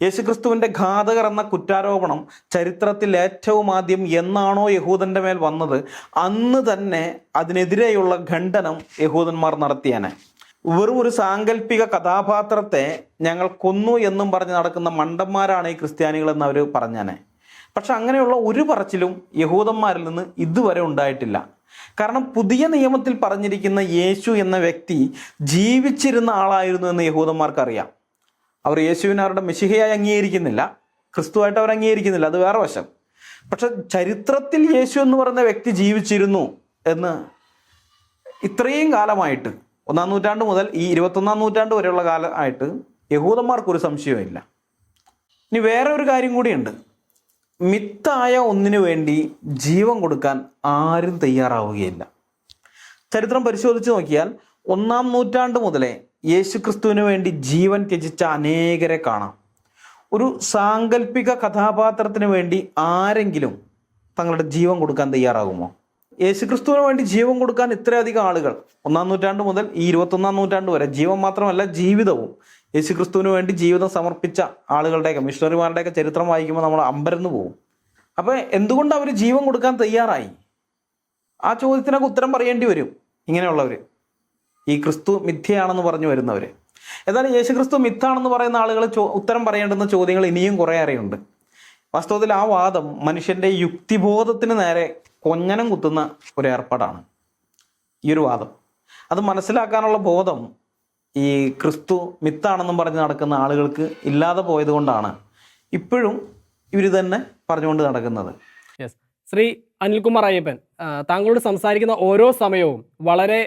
യേശുക്രിസ്തുവിൻ്റെ ഘാതകർ എന്ന കുറ്റാരോപണം ചരിത്രത്തിൽ ഏറ്റവും ആദ്യം എന്നാണോ യഹൂദൻ്റെ മേൽ വന്നത് അന്ന് തന്നെ അതിനെതിരെയുള്ള ഖണ്ഡനം യഹൂദന്മാർ നടത്തിയാനെ. വെറും ഒരു സാങ്കല്പിക കഥാപാത്രത്തെ ഞങ്ങൾ കൊന്നു എന്നും പറഞ്ഞ് നടക്കുന്ന മണ്ടന്മാരാണ് ഈ ക്രിസ്ത്യാനികളെന്ന് അവർ പറഞ്ഞാനെ. പക്ഷെ അങ്ങനെയുള്ള ഒരു പറച്ചിലും യഹൂദന്മാരിൽ നിന്ന് ഇതുവരെ ഉണ്ടായിട്ടില്ല. കാരണം പുതിയ നിയമത്തിൽ പറഞ്ഞിരിക്കുന്ന യേശു എന്ന വ്യക്തി ജീവിച്ചിരുന്ന ആളായിരുന്നു എന്ന് യഹൂദന്മാർക്കറിയാം. അവർ യേശുവിനെ അവരുടെ മെശിഹയായി അംഗീകരിക്കുന്നില്ല, ക്രിസ്തുവായിട്ട് അവർ അംഗീകരിക്കുന്നില്ല, അത് വേറെ വശം. പക്ഷെ ചരിത്രത്തിൽ യേശു എന്ന് പറയുന്ന വ്യക്തി ജീവിച്ചിരുന്നു എന്ന് ഇത്രയും കാലമായിട്ട് 1-ാം നൂറ്റാണ്ട് മുതൽ ഈ 21-ാം നൂറ്റാണ്ട് വരെയുള്ള കാലമായിട്ട് യഹൂദന്മാർക്കൊരു സംശയമില്ല. ഇനി വേറെ ഒരു കാര്യം കൂടിയുണ്ട്. മിത്തായ ഒന്നിനു വേണ്ടി ജീവൻ കൊടുക്കാൻ ആരും തയ്യാറാവുകയില്ല. ചരിത്രം പരിശോധിച്ച് നോക്കിയാൽ 1-ാം നൂറ്റാണ്ട് മുതലേ യേശുക്രിസ്തുവിന് വേണ്ടി ജീവൻ ത്യജിച്ച അനേകരെ കാണാം. ഒരു സാങ്കല്പിക കഥാപാത്രത്തിന് വേണ്ടി ആരെങ്കിലും തങ്ങളുടെ ജീവൻ കൊടുക്കാൻ തയ്യാറാകുമോ? യേശുക്രിസ്തുവിന് വേണ്ടി ജീവൻ കൊടുക്കാൻ ഇത്രയധികം ആളുകൾ 1-ാം നൂറ്റാണ്ട് മുതൽ ഈ 21-ാം നൂറ്റാണ്ട് വരെ ജീവൻ മാത്രമല്ല ജീവിതവും യേശുക്രിസ്തുവിന് വേണ്ടി ജീവിതം സമർപ്പിച്ച ആളുകളുടെയൊക്കെ മിഷണറിമാരുടെയൊക്കെ ചരിത്രം വായിക്കുമ്പോൾ നമ്മൾ അമ്പരന്ന് പോകും. അപ്പോൾ എന്തുകൊണ്ട് അവർ ജീവൻ കൊടുക്കാൻ തയ്യാറായി? ആ ചോദ്യത്തിനൊക്കെ ഉത്തരം പറയേണ്ടി വരും ഇങ്ങനെയുള്ളവർ, ഈ ക്രിസ്തു മിഥ്യയാണെന്ന് പറഞ്ഞു വരുന്നവർ. എന്നാലും യേശുക്രിസ്തു മിത്താണെന്ന് പറയുന്ന ആളുകൾ ഉത്തരം പറയേണ്ടുന്ന ചോദ്യങ്ങൾ ഇനിയും കുറേയേറെയുണ്ട്. വാസ്തവത്തിൽ ആ വാദം മനുഷ്യൻ്റെ യുക്തിബോധത്തിന് നേരെ കൊഞ്ഞനം കുത്തുന്ന ഒരു ഏർപ്പാടാണ് ഈ ഒരു വാദം. അത് മനസ്സിലാക്കാനുള്ള ബോധം ഈ ക്രിസ്തു മിത്താണെന്നും പറഞ്ഞ് നടക്കുന്ന ആളുകൾക്ക് ഇല്ലാതെ പോയത് കൊണ്ടാണ് ഇപ്പോഴും ഇവർ തന്നെ പറഞ്ഞുകൊണ്ട് നടക്കുന്നത്. ശ്രീ അനിൽകുമാർ അയ്യപ്പൻ, താങ്കളോട് സംസാരിക്കുന്ന ഓരോ സമയവും വളരെ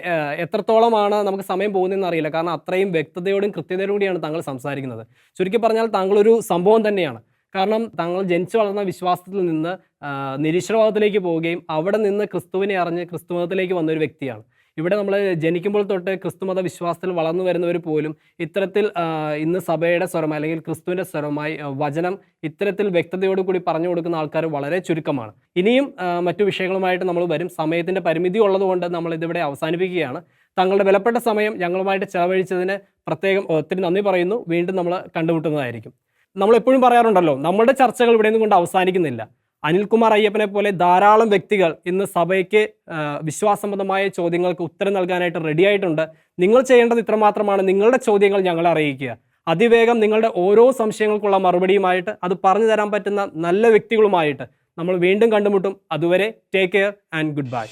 എത്രത്തോളമാണ് നമുക്ക് സമയം പോകുന്നതെന്ന് അറിയില്ല. കാരണം അത്രയും വ്യക്തതയോടും കൃത്യതയോടും കൂടിയാണ് താങ്കൾ സംസാരിക്കുന്നത്. ചുരുക്കി പറഞ്ഞാൽ താങ്കളൊരു സംഭവം തന്നെയാണ്. കാരണം താങ്കൾ ജനിച്ചു വളർന്ന വിശ്വാസത്തിൽ നിന്ന് നിരീശ്വരവാദത്തിലേക്ക് പോവുകയും അവിടെ നിന്ന് ക്രിസ്തുവിനെ അറിഞ്ഞ് ക്രിസ്തുമതത്തിലേക്ക് വന്നൊരു വ്യക്തിയാണ്. ഇവിടെ നമ്മൾ ജനിക്കുമ്പോൾ തൊട്ട് ക്രിസ്തുമത വിശ്വാസത്തിൽ വളർന്നു വരുന്നവർ പോലും ഇത്തരത്തിൽ ഇന്ന് സഭയുടെ സ്വരമായി അല്ലെങ്കിൽ ക്രിസ്തുവിൻ്റെ സ്വരമായി വചനം ഇത്തരത്തിൽ വ്യക്തതയോടുകൂടി പറഞ്ഞു കൊടുക്കുന്ന ആൾക്കാർ വളരെ ചുരുക്കമാണ്. ഇനിയും മറ്റു വിഷയങ്ങളുമായിട്ട് നമ്മൾ വരും. സമയത്തിൻ്റെ പരിമിതി ഉള്ളതുകൊണ്ട് നമ്മൾ ഇതിവിടെ അവസാനിപ്പിക്കുകയാണ്. താങ്കളുടെ വിലപ്പെട്ട സമയം ഞങ്ങളുമായിട്ട് ചെലവഴിച്ചതിന് പ്രത്യേകം ഒത്തിരി നന്ദി പറയുന്നു. വീണ്ടും നമ്മൾ കണ്ടുമുട്ടുന്നതായിരിക്കും. നമ്മളെപ്പോഴും പറയാറുണ്ടല്ലോ, നമ്മുടെ ചർച്ചകൾ ഇവിടെ നിന്നും കൊണ്ട് അവസാനിക്കുന്നില്ല. അനിൽകുമാർ അയ്യപ്പനെ പോലെ ധാരാളം വ്യക്തികൾ ഇന്ന് സഭയ്ക്ക് വിശ്വാസസംബന്ധമായ ചോദ്യങ്ങൾക്ക് ഉത്തരം നൽകാനായിട്ട് റെഡിയായിട്ടുണ്ട്. നിങ്ങൾ ചെയ്യേണ്ടത് ഇത്രമാത്രമാണ്. നിങ്ങളുടെ ചോദ്യങ്ങൾ ഞങ്ങളെ അറിയിക്കുക. അതിവേഗം നിങ്ങളുടെ ഓരോ സംശയങ്ങൾക്കുള്ള മറുപടിയുമായിട്ട് അത് പറഞ്ഞു തരാൻ പറ്റുന്ന നല്ല വ്യക്തികളുമായിട്ട് നമ്മൾ വീണ്ടും കണ്ടുമുട്ടും. അതുവരെ take care and good bye.